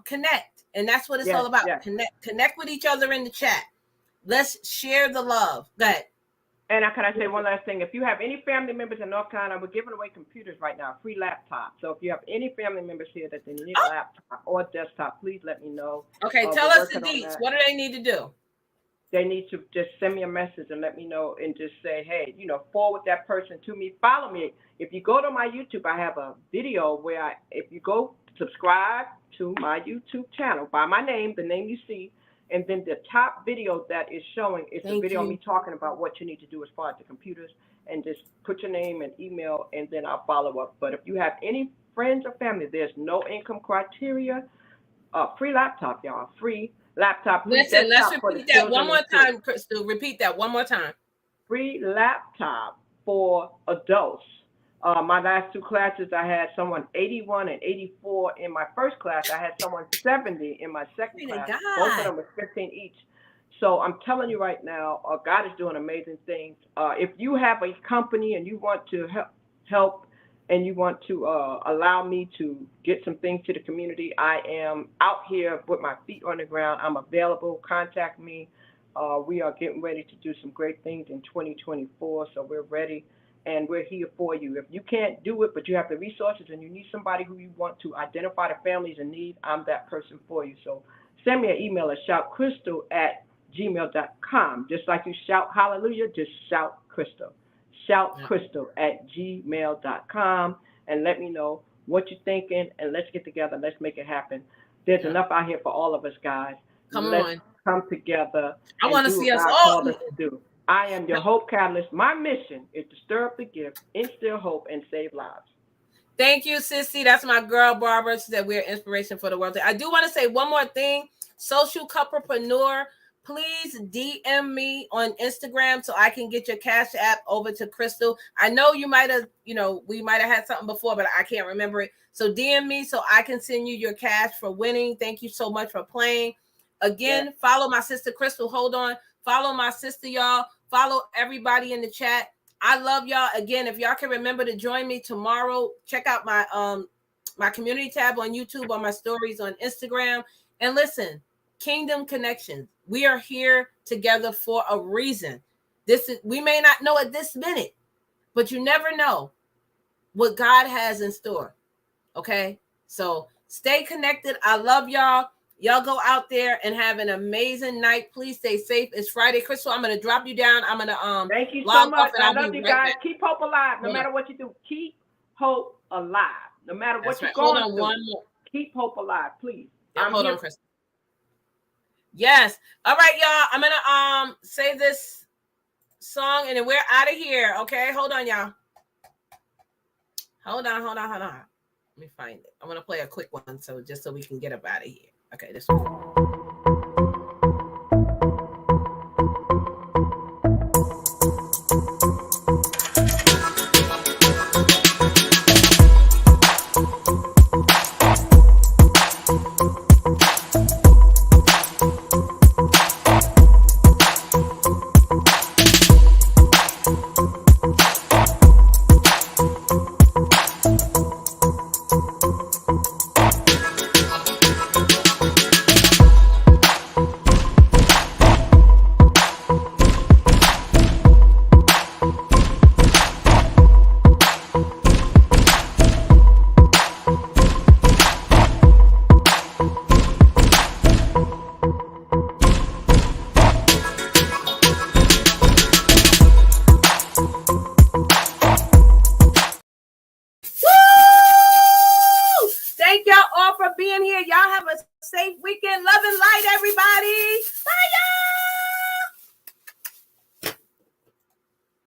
Connect. And that's what it's all about. Connect with each other in the chat. Let's share the love. Go ahead. And can I say one last thing? If you have any family members in North Carolina, we're giving away computers right now, free laptops. So if you have any family members here that they need a laptop or desktop, please let me know. Okay, tell us the deets. What do they need to do? They need to just send me a message and let me know, and just say, hey, you know, forward that person to me. Follow me. If you go to my YouTube, I have a video where if you go subscribe to my YouTube channel by my name, the name you see, and then the top video that is showing is the video of me talking about what you need to do as far as the computers, and just put your name and email, and then I'll follow up. But if you have any friends or family, there's no income criteria. Free laptop, y'all. Free laptop. Listen, let's repeat that one more time, Crystal. Repeat that one more time. Free laptop for adults. My last two classes, I had someone 81 and 84 in my first class. I had someone 70 in my second class. Both of them were 15 each. So I'm telling you right now, God is doing amazing things. If you have a company and you want to help and you want to allow me to get some things to the community, I am out here with my feet on the ground. I'm available. Contact me. We are getting ready to do some great things in 2024, so we're ready. And we're here for you. If you can't do it, but you have the resources and you need somebody who you want to identify the families in need, I'm that person for you. So send me an email at shoutcrystal@gmail.com. Just like you shout hallelujah, just shout Crystal. Shoutcrystal@gmail.com, and let me know what you're thinking, and let's get together. Let's make it happen. There's enough out here for all of us, guys. Let's come together. I want to see us all. I am your hope catalyst. My mission is to stir up the gift, instill hope, and save lives. Thank you, Sissy. That's my girl, Barbara. She said we're inspiration for the world. I do want to say one more thing. Social Couplepreneur, please DM me on Instagram so I can get your Cash App over to Crystal. I know you might have, we might have had something before, but I can't remember it. So DM me so I can send you your cash for winning. Thank you so much for playing. Again, follow my sister, Crystal. Hold on. Follow my sister, y'all. Follow everybody in the chat. I love y'all. Again, if y'all can remember to join me tomorrow, check out my my community tab on YouTube, on my stories on Instagram. And listen, Kingdom Connections. We are here together for a reason. We may not know at this minute, but you never know what God has in store. Okay? So stay connected. I love y'all. Y'all go out there and have an amazing night. Please stay safe. It's Friday. Crystal, I'm gonna drop you down. I'm gonna thank you so log much. off and I I'll love be you right guys. back. Keep hope alive. No Hold matter on. what you do, keep hope alive. No matter what That's you're right. Hold going on through, one more. keep hope alive, please. Yep, I'm hold here. on, Crystal. Yes. All right, y'all. I'm gonna say this song and then we're out of here. Okay, hold on, y'all. Hold on. Let me find it. I'm gonna play a quick one so we can get up out of here. Okay, this one.